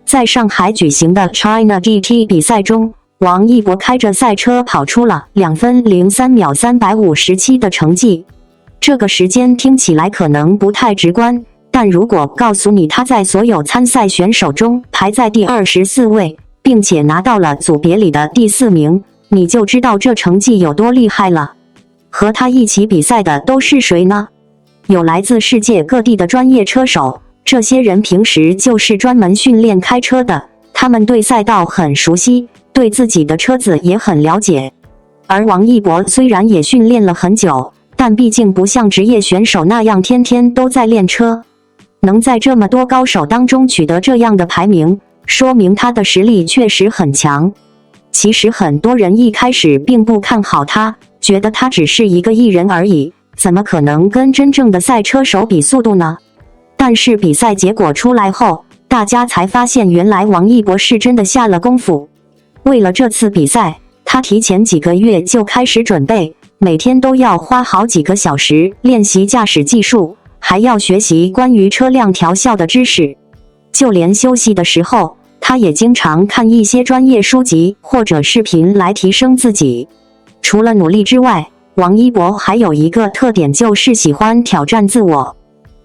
在上海举行的 China GT 比赛中，王一博开着赛车跑出了2分03秒357的成绩。这个时间听起来可能不太直观，但如果告诉你他在所有参赛选手中排在第24位，并且拿到了组别里的第4名，你就知道这成绩有多厉害了。和他一起比赛的都是谁呢？有来自世界各地的专业车手，这些人平时就是专门训练开车的，他们对赛道很熟悉，对自己的车子也很了解。而王一博虽然也训练了很久，但毕竟不像职业选手那样天天都在练车。能在这么多高手当中取得这样的排名，说明他的实力确实很强。其实很多人一开始并不看好他，觉得他只是一个艺人而已，怎么可能跟真正的赛车手比速度呢？但是比赛结果出来后，大家才发现原来王一博是真的下了功夫。为了这次比赛，他提前几个月就开始准备，每天都要花好几个小时练习驾驶技术，还要学习关于车辆调校的知识。就连休息的时候，他也经常看一些专业书籍或者视频来提升自己。除了努力之外，王一博还有一个特点，就是喜欢挑战自我。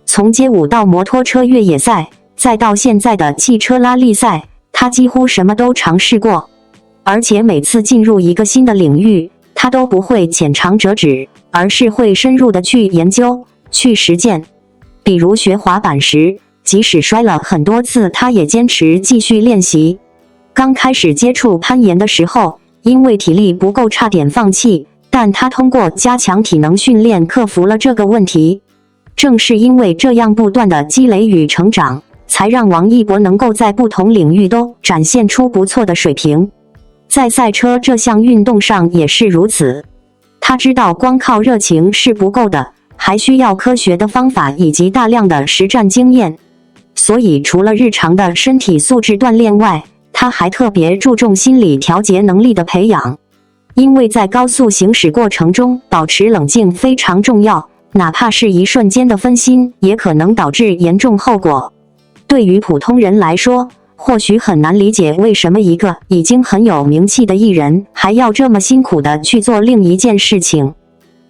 从街舞到摩托车越野赛，再到现在的汽车拉力赛，他几乎什么都尝试过。而且每次进入一个新的领域，他都不会浅尝辄止，而是会深入的去研究、去实践。比如学滑板时，即使摔了很多次，他也坚持继续练习。刚开始接触攀岩的时候，因为体力不够差点放弃，但他通过加强体能训练克服了这个问题。正是因为这样不断的积累与成长，才让王一博能够在不同领域都展现出不错的水平。在赛车这项运动上也是如此，他知道光靠热情是不够的，还需要科学的方法以及大量的实战经验。所以除了日常的身体素质锻炼外，他还特别注重心理调节能力的培养。因为在高速行驶过程中保持冷静非常重要，哪怕是一瞬间的分心，也可能导致严重后果。对于普通人来说，或许很难理解为什么一个已经很有名气的艺人还要这么辛苦的去做另一件事情。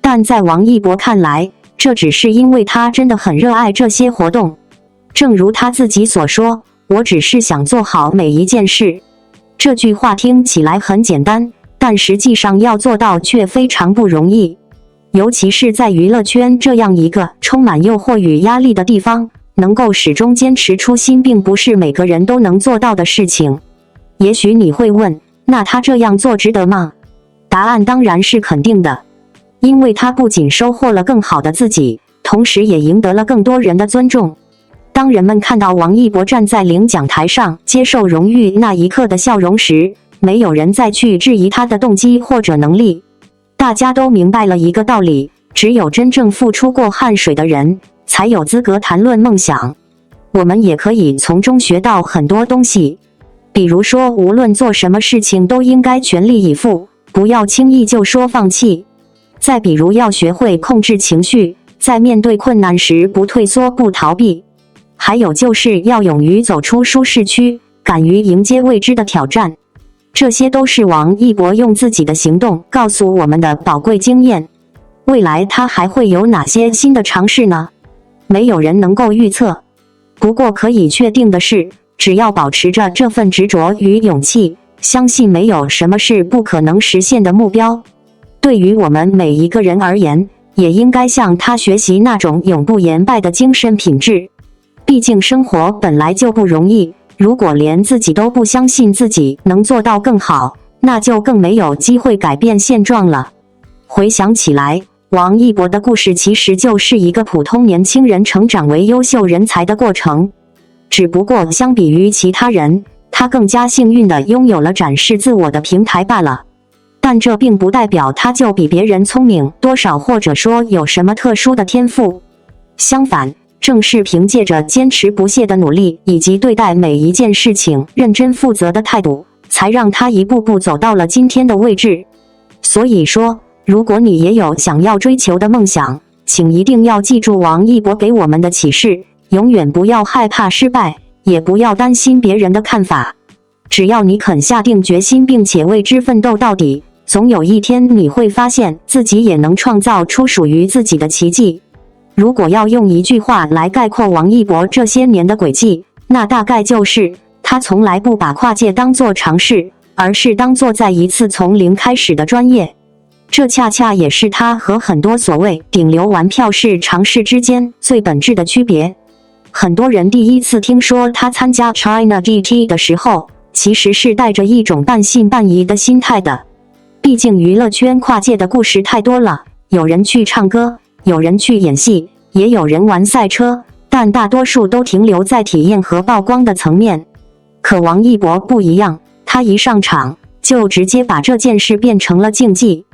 但在王一博看来，这只是因为他真的很热爱这些活动。正如他自己所说，我只是想做好每一件事。这句话听起来很简单，但实际上要做到却非常不容易。尤其是在娱乐圈这样一个充满诱惑与压力的地方，能够始终坚持初心并不是每个人都能做到的事情。也许你会问，那他这样做值得吗？答案当然是肯定的，因为他不仅收获了更好的自己，同时也赢得了更多人的尊重。当人们看到王一博站在领奖台上接受荣誉那一刻的笑容时，没有人再去质疑他的动机或者能力。大家都明白了一个道理，只有真正付出过汗水的人，才有资格谈论梦想。我们也可以从中学到很多东西，比如说无论做什么事情都应该全力以赴，不要轻易就说放弃。再比如要学会控制情绪，在面对困难时不退缩不逃避。还有就是要勇于走出舒适区，敢于迎接未知的挑战。这些都是王一博用自己的行动告诉我们的宝贵经验。未来他还会有哪些新的尝试呢？没有人能够预测。不过可以确定的是，只要保持着这份执着与勇气，相信没有什么是不可能实现的目标。对于我们每一个人而言，也应该向他学习那种永不言败的精神品质。毕竟生活本来就不容易，如果连自己都不相信自己能做到更好，那就更没有机会改变现状了。回想起来，王一博的故事其实就是一个普通年轻人成长为优秀人才的过程。只不过相比于其他人，他更加幸运地拥有了展示自我的平台罢了。但这并不代表他就比别人聪明多少，或者说有什么特殊的天赋。相反，正是凭借着坚持不懈的努力，以及对待每一件事情认真负责的态度，才让他一步步走到了今天的位置。所以说，如果你也有想要追求的梦想，请一定要记住王一博给我们的启示，永远不要害怕失败，也不要担心别人的看法。只要你肯下定决心，并且为之奋斗到底，总有一天你会发现自己也能创造出属于自己的奇迹。如果要用一句话来概括王一博这些年的轨迹，那大概就是他从来不把跨界当作尝试，而是当作在一次从零开始的专业。这恰恰也是他和很多所谓顶流玩票式尝试之间最本质的区别。很多人第一次听说他参加 China GT 的时候，其实是带着一种半信半疑的心态的。毕竟娱乐圈跨界的故事太多了，有人去唱歌，有人去演戏，也有人玩赛车，但大多数都停留在体验和曝光的层面。可王一博不一样，他一上场就直接把这件事变成了竞技。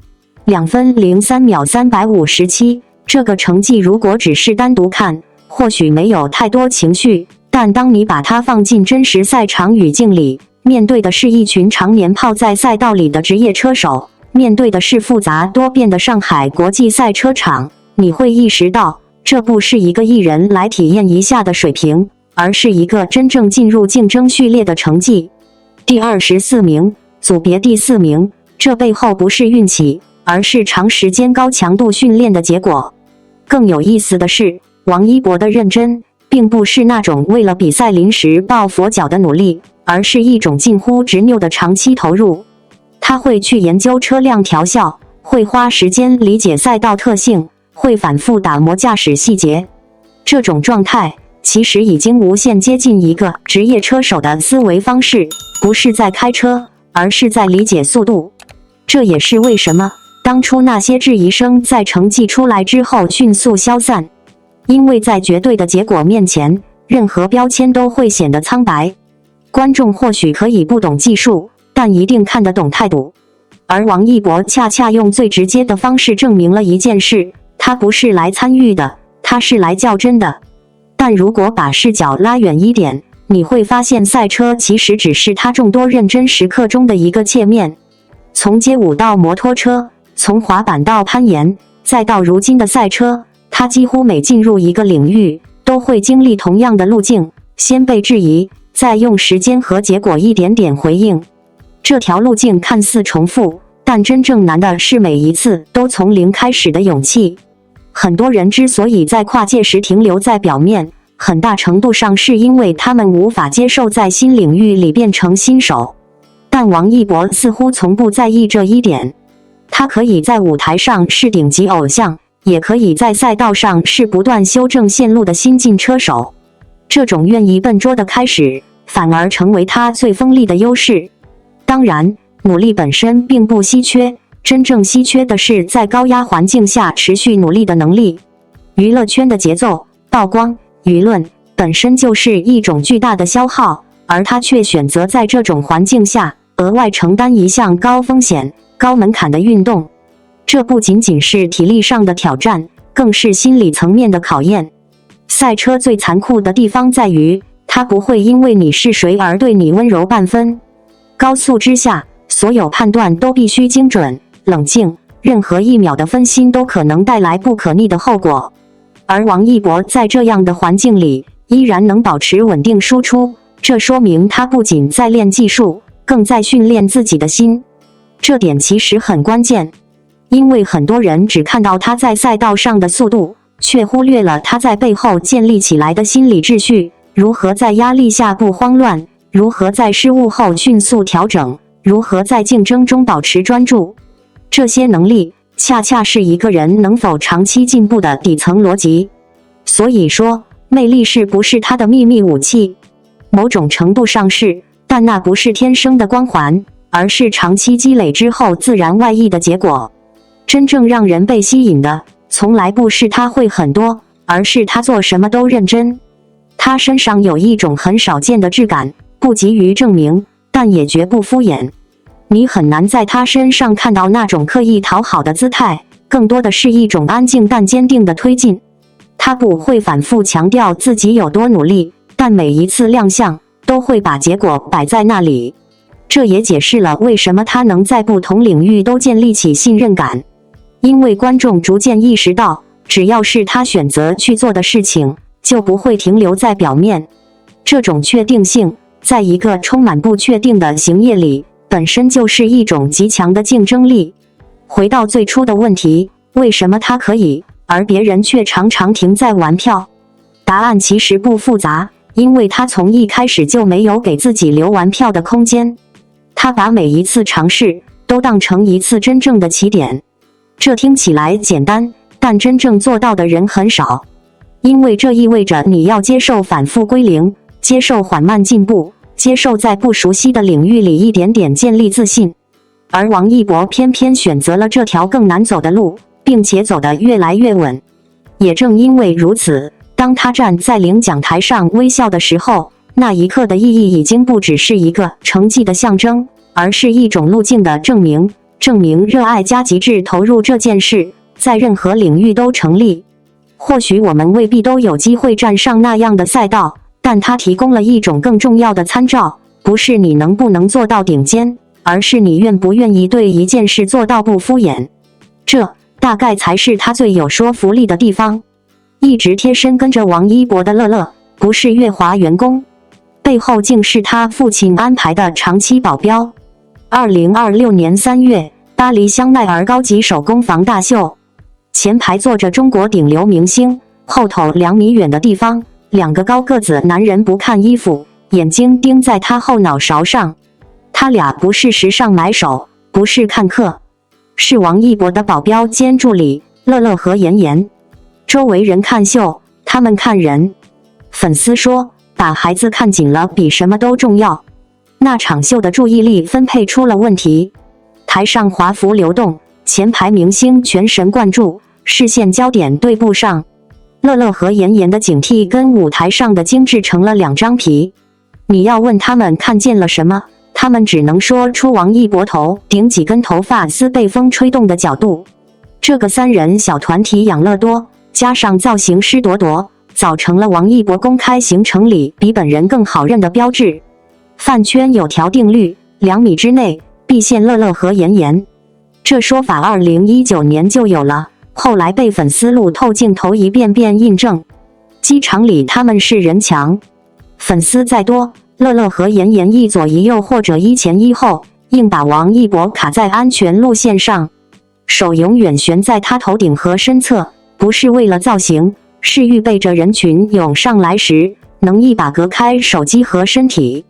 2分03秒357，这个成绩如果只是单独看，或许没有太多情绪，但当你把它放进真实赛场语境里，面对的是一群常年泡在赛道里的职业车手，面对的是复杂多变的上海国际赛车场，你会意识到，这不是一个艺人来体验一下的水平，而是一个真正进入竞争序列的成绩。第24名，组别第4名，这背后不是运气，而是长时间高强度训练的结果。更有意思的是，王一博的认真，并不是那种为了比赛临时抱佛脚的努力，而是一种近乎执拗的长期投入。他会去研究车辆调校，会花时间理解赛道特性，会反复打磨驾驶细节。这种状态其实已经无限接近一个职业车手的思维方式，不是在开车，而是在理解速度。这也是为什么当初那些质疑声在成绩出来之后迅速消散，因为在绝对的结果面前，任何标签都会显得苍白。观众或许可以不懂技术，但一定看得懂态度。而王一博恰恰用最直接的方式证明了一件事，他不是来参与的，他是来较真的。但如果把视角拉远一点，你会发现赛车其实只是他众多认真时刻中的一个切面。从街舞到摩托车，从滑板到攀岩，再到如今的赛车，他几乎每进入一个领域，都会经历同样的路径，先被质疑，再用时间和结果一点点回应。这条路径看似重复，但真正难的是每一次都从零开始的勇气。很多人之所以在跨界时停留在表面，很大程度上是因为他们无法接受在新领域里变成新手。但王一博似乎从不在意这一点。他可以在舞台上是顶级偶像，也可以在赛道上是不断修正线路的新晋车手。这种愿意笨拙的开始，反而成为他最锋利的优势。当然，努力本身并不稀缺，真正稀缺的是在高压环境下持续努力的能力。娱乐圈的节奏、曝光、舆论本身就是一种巨大的消耗，而他却选择在这种环境下额外承担一项高风险、高门槛的运动。这不仅仅是体力上的挑战，更是心理层面的考验。赛车最残酷的地方在于，它不会因为你是谁而对你温柔半分。高速之下，所有判断都必须精准、冷静，任何一秒的分心都可能带来不可逆的后果。而王一博在这样的环境里，依然能保持稳定输出，这说明他不仅在练技术，更在训练自己的心。这点其实很关键，因为很多人只看到他在赛道上的速度，却忽略了他在背后建立起来的心理秩序，如何在压力下不慌乱，如何在失误后迅速调整，如何在竞争中保持专注。这些能力恰恰是一个人能否长期进步的底层逻辑。所以说，魅力是不是他的秘密武器？某种程度上是，但那不是天生的光环，而是长期积累之后自然外溢的结果。真正让人被吸引的，从来不是他会很多，而是他做什么都认真。他身上有一种很少见的质感，不急于证明，但也绝不敷衍。你很难在他身上看到那种刻意讨好的姿态，更多的是一种安静但坚定的推进。他不会反复强调自己有多努力，但每一次亮相都会把结果摆在那里。这也解释了为什么他能在不同领域都建立起信任感。因为观众逐渐意识到，只要是他选择去做的事情，就不会停留在表面。这种确定性，在一个充满不确定的行业里，本身就是一种极强的竞争力。回到最初的问题，为什么他可以，而别人却常常停在玩票？答案其实不复杂，因为他从一开始就没有给自己留玩票的空间。他把每一次尝试都当成一次真正的起点。这听起来简单，但真正做到的人很少。因为这意味着你要接受反复归零，接受缓慢进步，接受在不熟悉的领域里一点点建立自信。而王一博偏偏选择了这条更难走的路，并且走得越来越稳。也正因为如此，当他站在领奖台上微笑的时候，那一刻的意义已经不只是一个成绩的象征，而是一种路径的证明，证明热爱加极致投入这件事，在任何领域都成立。或许我们未必都有机会站上那样的赛道，但它提供了一种更重要的参照，不是你能不能做到顶尖，而是你愿不愿意对一件事做到不敷衍。这大概才是他最有说服力的地方。一直贴身跟着王一博的乐乐，不是乐华员工，背后竟是他父亲安排的长期保镖。2026年3月，巴黎香奈儿高级手工坊大秀，前排坐着中国顶流明星，后头2米远的地方，2个高个子男人不看衣服，眼睛盯在他后脑勺上。他俩不是时尚买手，不是看客，是王一博的保镖兼助理乐乐和妍妍。周围人看秀，他们看人。粉丝说，把孩子看紧了比什么都重要。那场秀的注意力分配出了问题，台上华服流动，前排明星全神贯注，视线焦点对不上。乐乐和妍妍的警惕跟舞台上的精致成了2张皮。你要问他们看见了什么，他们只能说出王一博头顶几根头发丝被风吹动的角度。这个3人小团体养乐多，加上造型师朵朵，早成了王一博公开行程里比本人更好认的标志。饭圈有条定律，2米之内必现乐乐和妍妍。这说法2019年就有了，后来被粉丝路透镜头一遍遍印证。机场里他们是人墙。粉丝再多，乐乐和妍妍一左一右或者一前一后，硬把王一博卡在安全路线上，手永远悬在他头顶和身侧，不是为了造型，是预备着人群涌上来时，能一把隔开手机和身体。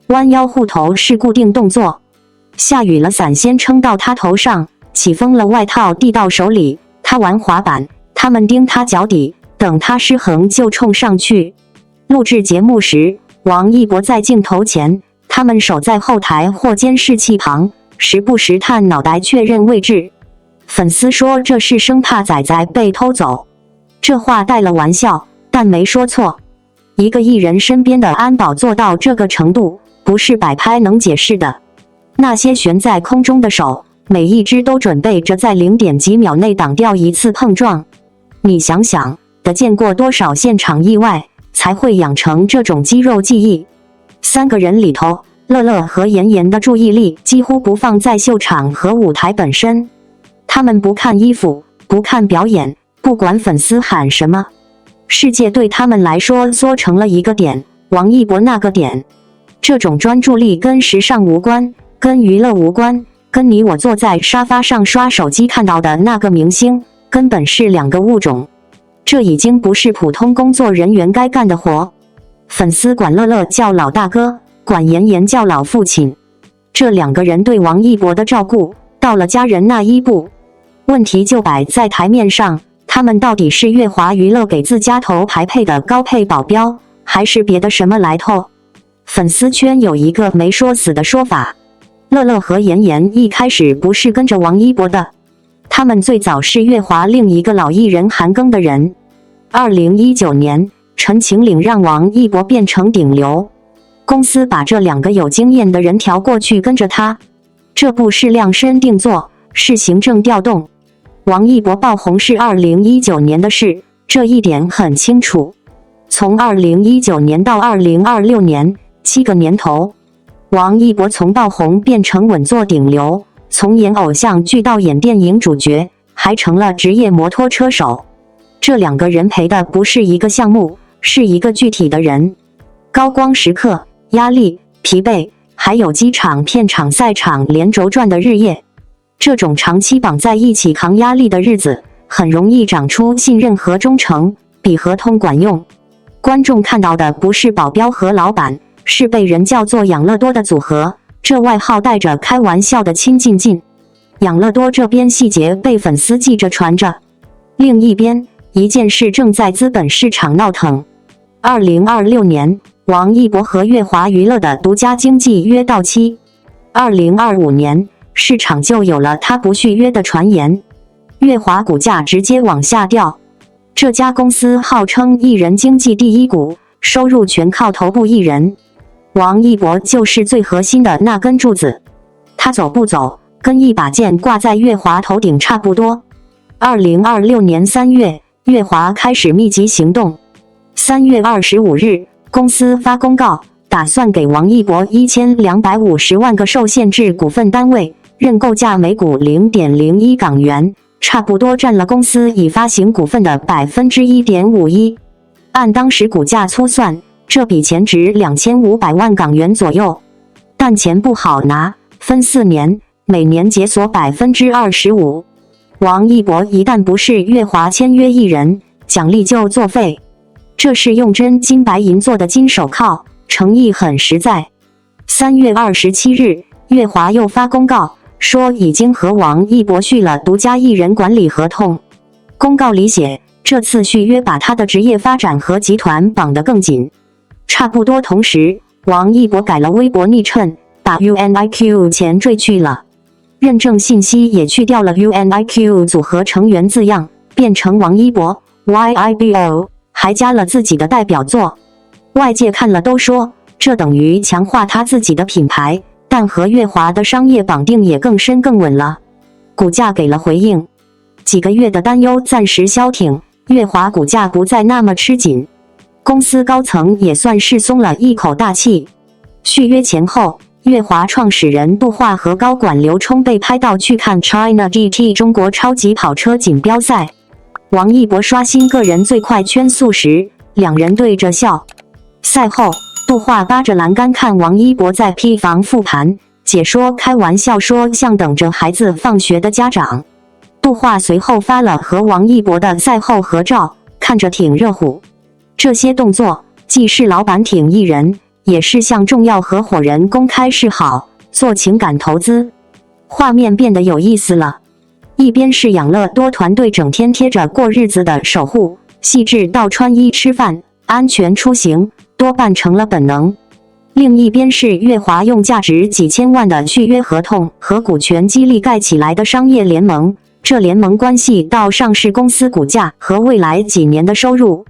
弯腰护头是固定动作，下雨了伞先撑到他头上，起风了外套递到手里，他玩滑板，他们盯他脚底，等他失衡就冲上去。录制节目时，王一博在镜头前，他们守在后台或监视器旁，时不时探脑袋确认位置。粉丝说这是生怕仔仔被偷走，这话带了玩笑，但没说错。一个艺人身边的安保做到这个程度，不是摆拍能解释的。那些悬在空中的手，每一只都准备着在0点几秒内挡掉一次碰撞。你想想，得见过多少现场意外，才会养成这种肌肉记忆。3个人里头，乐乐和妍妍的注意力几乎不放在秀场和舞台本身，他们不看衣服，不看表演，不管粉丝喊什么，世界对他们来说缩成了一个点，王一博那个点。这种专注力跟时尚无关，跟娱乐无关，跟你我坐在沙发上刷手机看到的那个明星根本是2个物种。这已经不是普通工作人员该干的活。粉丝管乐乐叫老大哥，管妍妍叫老父亲。这2个人对王一博的照顾，到了家人那一步，问题就摆在台面上，他们到底是乐华娱乐给自家头牌配的高配保镖，还是别的什么来头？粉丝圈有一个没说死的说法，乐乐和妍妍一开始不是跟着王一博的，他们最早是乐华另一个老艺人韩庚的人。2019年，陈情令让王一博变成顶流，公司把这2个有经验的人调过去跟着他。这不是量身定做，是行政调动。王一博爆红是2019年的事，这一点很清楚。从2019年到2026年，7个年头，王一博从爆红变成稳坐顶流，从演偶像剧到演电影主角，还成了职业摩托车手。这2个人陪的不是一个项目，是一个具体的人。高光时刻、压力、疲惫，还有机场、片场、赛场连轴转的日夜，这种长期绑在一起扛压力的日子，很容易长出信任和忠诚，比合同管用。观众看到的不是保镖和老板，是被人叫做养乐多的组合，这外号带着开玩笑的亲近劲。养乐多这边细节被粉丝记着传着，另一边一件事正在资本市场闹腾。2026年，王一博和乐华娱乐的独家经纪约到期，2025年市场就有了他不续约的传言，乐华股价直接往下掉。这家公司号称艺人经纪第1股，收入全靠头部艺人，王一博就是最核心的那根柱子，他走不走，跟一把剑挂在乐华头顶差不多。2026年3月，乐华开始密集行动。3月25日，公司发公告，打算给王一博1250万个受限制股份单位，认购价每股 0.01 港元，差不多占了公司已发行股份的 1.51%。按当时股价粗算，这笔钱值2500万港元左右。但钱不好拿，分4年，每年解锁 25%。王一博一旦不是乐华签约艺人，奖励就作废。这是用真金白银做的金手铐，诚意很实在。3月27日，乐华又发公告，说已经和王一博续了独家艺人管理合同。公告里写，这次续约把他的职业发展和集团绑得更紧。差不多同时，王一博改了微博昵称，把 UNIQ 前缀去了，认证信息也去掉了 UNIQ 组合成员字样，变成王一博 YIBO， 还加了自己的代表作。外界看了都说，这等于强化他自己的品牌，但和乐华的商业绑定也更深更稳了。股价给了回应，几个月的担忧暂时消停，乐华股价不再那么吃紧，公司高层也算是松了一口大气。续约前后，乐华创始人杜化和高管刘冲被拍到去看 China GT 中国超级跑车锦标赛。王一博刷新个人最快圈速时，两人对着笑。赛后，杜化扒着栏杆看王一博在批房复盘，解说开玩笑说像等着孩子放学的家长。杜化随后发了和王一博的赛后合照，看着挺热乎。这些动作既是老板挺艺人，也是向重要合伙人公开示好，做情感投资。画面变得有意思了，一边是养乐多团队整天贴着过日子的守护，细致到穿衣吃饭、安全出行多半成了本能；另一边是月华用价值几千万的续约合同和股权激励盖起来的商业联盟，这联盟关系到上市公司股价和未来几年的收入。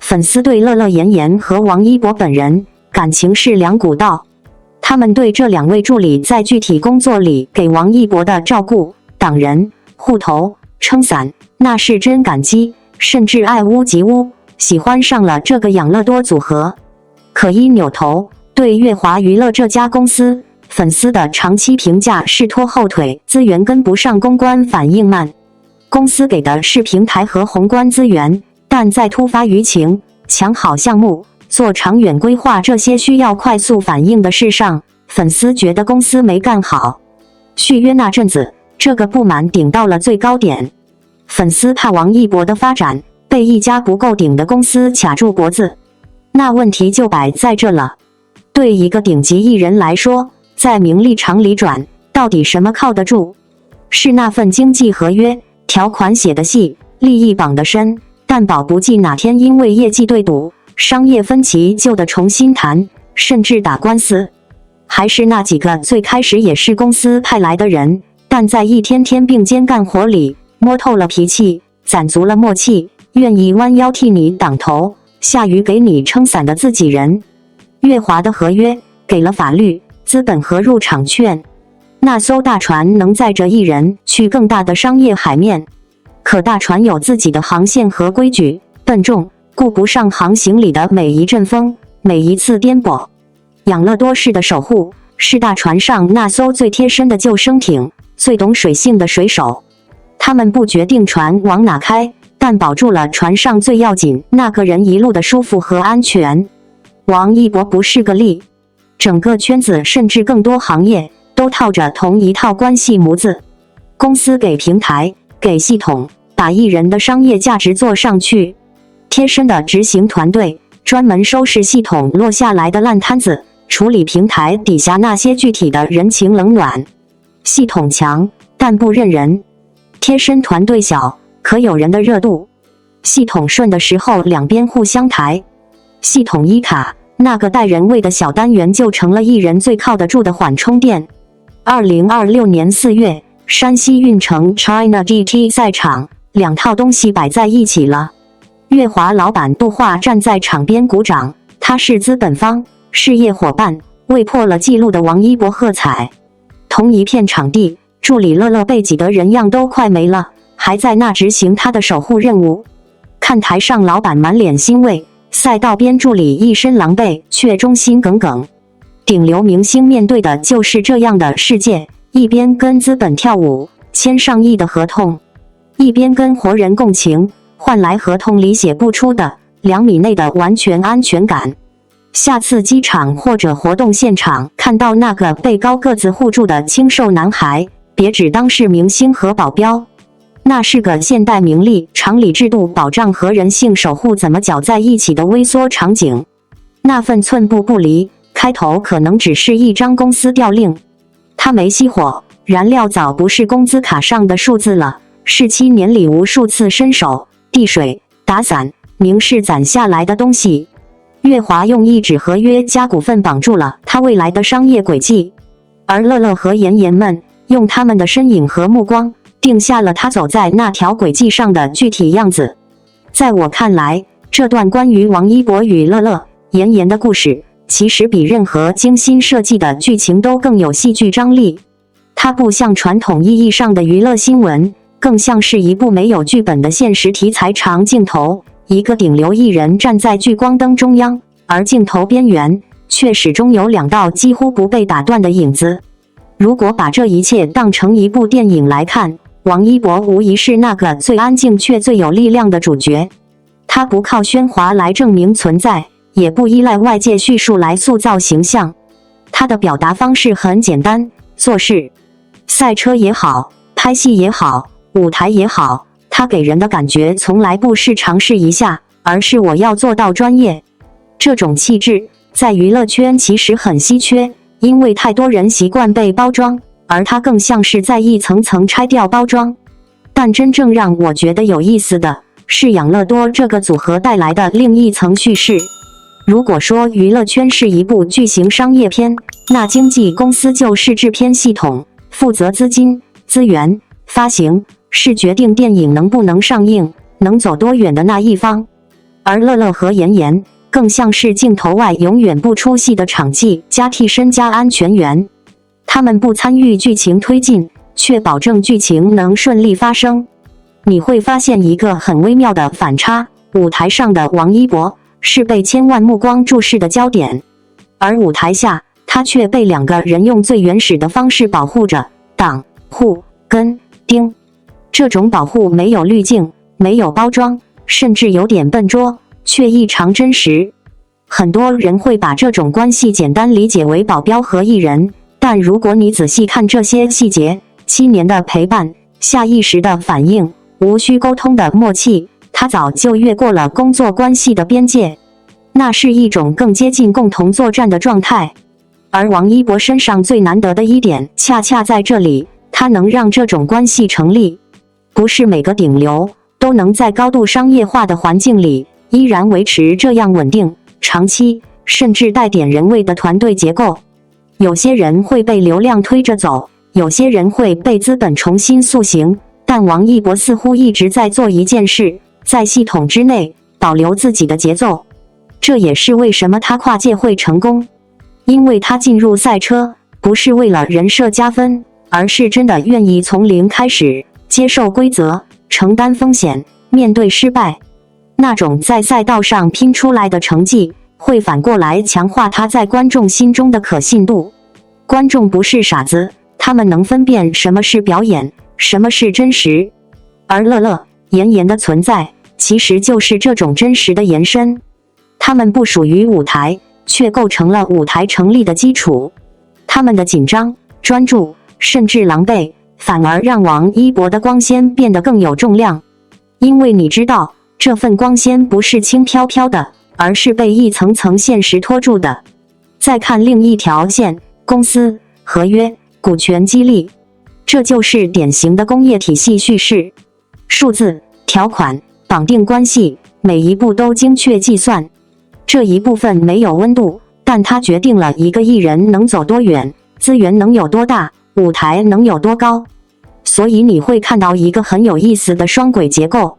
粉丝对乐乐妍妍和王一博本人感情是两股道，他们对这两位助理在具体工作里给王一博的照顾、挡人、护头、撑伞，那是真感激，甚至爱屋及乌，喜欢上了这个养乐多组合。可一扭头，对月华娱乐这家公司，粉丝的长期评价是拖后腿，资源跟不上，公关反应慢。公司给的是平台和宏观资源，但在突发舆情、抢好项目、做长远规划这些需要快速反应的事上，粉丝觉得公司没干好。续约那阵子，这个不满顶到了最高点。粉丝怕王一博的发展被一家不够顶的公司卡住脖子，那问题就摆在这了。对一个顶级艺人来说，在名利场里转，到底什么靠得住？是那份经纪合约，条款写得细，利益绑得深，但保不济哪天因为业绩对赌、商业分歧就得重新谈，甚至打官司？还是那几个最开始也是公司派来的人，但在一天天并肩干活里摸透了脾气，攒足了默契，愿意弯腰替你挡头，下雨给你撑伞的自己人？月华的合约给了法律、资本和入场券，那艘大船能载着艺人去更大的商业海面，可大船有自己的航线和规矩，笨重，顾不上航行里的每一阵风，每一次颠簸。养乐多式的守护是大船上那艘最贴身的救生艇，最懂水性的水手。他们不决定船往哪开，但保住了船上最要紧那个人一路的舒服和安全。王一博不是个例，整个圈子甚至更多行业都套着同一套关系模子。公司给平台，给系统，把艺人的商业价值做上去，贴身的执行团队专门收拾系统落下来的烂摊子，处理平台底下那些具体的人情冷暖。系统强，但不认人；贴身团队小，可有人的热度。系统顺的时候，两边互相抬；系统一卡，那个带人味的小单元就成了艺人最靠得住的缓冲垫。2026年4月，山西运城 China GT 赛场，两套东西摆在一起了。月华老板杜化站在场边鼓掌，他是资本方、事业伙伴，为破了纪录的王一博喝彩。同一片场地，助理乐乐被挤得人样都快没了，还在那执行他的守护任务。看台上老板满脸欣慰，赛道边助理一身狼狈，却忠心耿耿。顶流明星面对的就是这样的世界，一边跟资本跳舞，签上亿的合同，一边跟活人共情，换来合同里写不出的2米内的完全安全感。下次机场或者活动现场看到那个被高个子护住的清瘦男孩，别只当是明星和保镖，那是个现代名利、常理制度保障和人性守护怎么搅在一起的微缩场景。那份寸步不离，开头可能只是一张公司调令，它没熄火，燃料早不是工资卡上的数字了，是7年里无数次伸手递水、打伞、明示攒下来的东西。月华用一纸合约加股份绑住了他未来的商业轨迹，而乐乐和妍妍们用他们的身影和目光定下了他走在那条轨迹上的具体样子。在我看来，这段关于王一博与乐乐、妍妍的故事，其实比任何精心设计的剧情都更有戏剧张力。它不像传统意义上的娱乐新闻，更像是一部没有剧本的现实题材长镜头。一个顶流艺人站在聚光灯中央，而镜头边缘却始终有2道几乎不被打断的影子。如果把这一切当成一部电影来看，王一博无疑是那个最安静却最有力量的主角。他不靠喧哗来证明存在，也不依赖外界叙述来塑造形象。他的表达方式很简单，做事，赛车也好，拍戏也好，舞台也好，他给人的感觉从来不是尝试一下，而是我要做到专业。这种气质在娱乐圈其实很稀缺，因为太多人习惯被包装，而他更像是在一层层拆掉包装。但真正让我觉得有意思的是养乐多这个组合带来的另一层叙事。如果说娱乐圈是一部巨型商业片，那经纪公司就是制片系统，负责资金、资源、发行，是决定电影能不能上映、能走多远的那一方。而乐乐和妍妍更像是镜头外永远不出戏的场记加替身加安全员，他们不参与剧情推进，却保证剧情能顺利发生。你会发现一个很微妙的反差，舞台上的王一博是被千万目光注视的焦点，而舞台下他却被两个人用最原始的方式保护着，挡、护、跟、盯。这种保护没有滤镜，没有包装，甚至有点笨拙，却异常真实。很多人会把这种关系简单理解为保镖和艺人，但如果你仔细看这些细节，7年的陪伴，下意识的反应，无需沟通的默契，他早就越过了工作关系的边界，那是一种更接近共同作战的状态。而王一博身上最难得的一点，恰恰在这里，他能让这种关系成立。不是每个顶流都能在高度商业化的环境里，依然维持这样稳定、长期，甚至带点人味的团队结构。有些人会被流量推着走，有些人会被资本重新塑形，但王一博似乎一直在做一件事，在系统之内保留自己的节奏。这也是为什么他跨界会成功，因为他进入赛车不是为了人设加分，而是真的愿意从零开始，接受规则，承担风险，面对失败。那种在赛道上拼出来的成绩，会反过来强化他在观众心中的可信度。观众不是傻子，他们能分辨什么是表演，什么是真实。而乐乐、妍妍的存在，其实就是这种真实的延伸。他们不属于舞台，却构成了舞台成立的基础。他们的紧张、专注，甚至狼狈，反而让王一博的光鲜变得更有重量。因为你知道，这份光鲜不是轻飘飘的，而是被一层层现实拖住的。再看另一条线，公司、合约、股权激励，这就是典型的工业体系叙事。数字、条款、绑定关系，每一步都精确计算。这一部分没有温度，但它决定了一个艺人能走多远，资源能有多大，舞台能有多高。所以你会看到一个很有意思的双轨结构，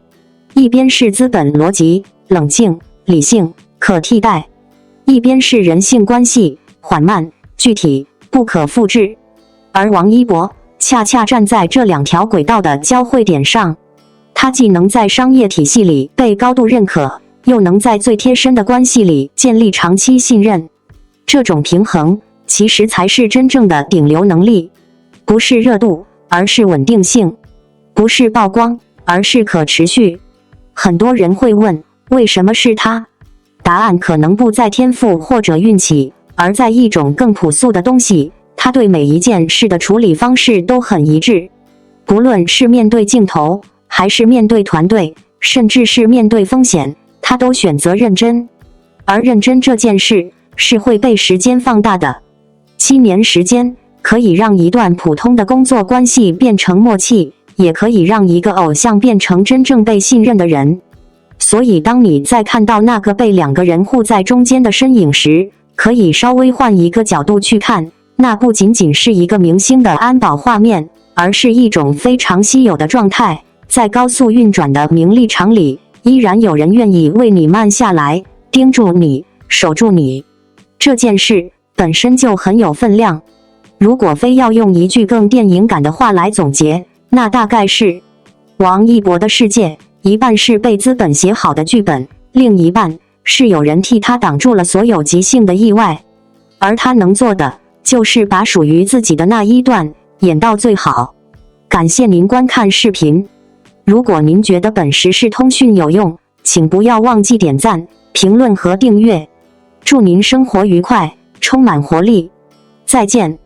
一边是资本逻辑，冷静、理性、可替代；一边是人性关系，缓慢、具体、不可复制。而王一博恰恰站在这两条轨道的交汇点上，他既能在商业体系里被高度认可，又能在最贴身的关系里建立长期信任。这种平衡其实才是真正的顶流能力，不是热度，而是稳定性；不是曝光，而是可持续。很多人会问，为什么是他？答案可能不在天赋或者运气，而在一种更朴素的东西，他对每一件事的处理方式都很一致。不论是面对镜头，还是面对团队，甚至是面对风险，他都选择认真。而认真这件事是会被时间放大的。7年时间可以让一段普通的工作关系变成默契，也可以让一个偶像变成真正被信任的人。所以当你在看到那个被两个人护在中间的身影时，可以稍微换一个角度去看，那不仅仅是一个明星的安保画面，而是一种非常稀有的状态。在高速运转的名利场里，依然有人愿意为你慢下来，盯住你，守住你。这件事本身就很有分量。如果非要用一句更电影感的话来总结，那大概是：王一博的世界，一半是被资本写好的剧本，另一半是有人替他挡住了所有即兴的意外。而他能做的，就是把属于自己的那一段演到最好。感谢您观看视频。如果您觉得本时事通讯有用，请不要忘记点赞、评论和订阅。祝您生活愉快，充满活力。再见。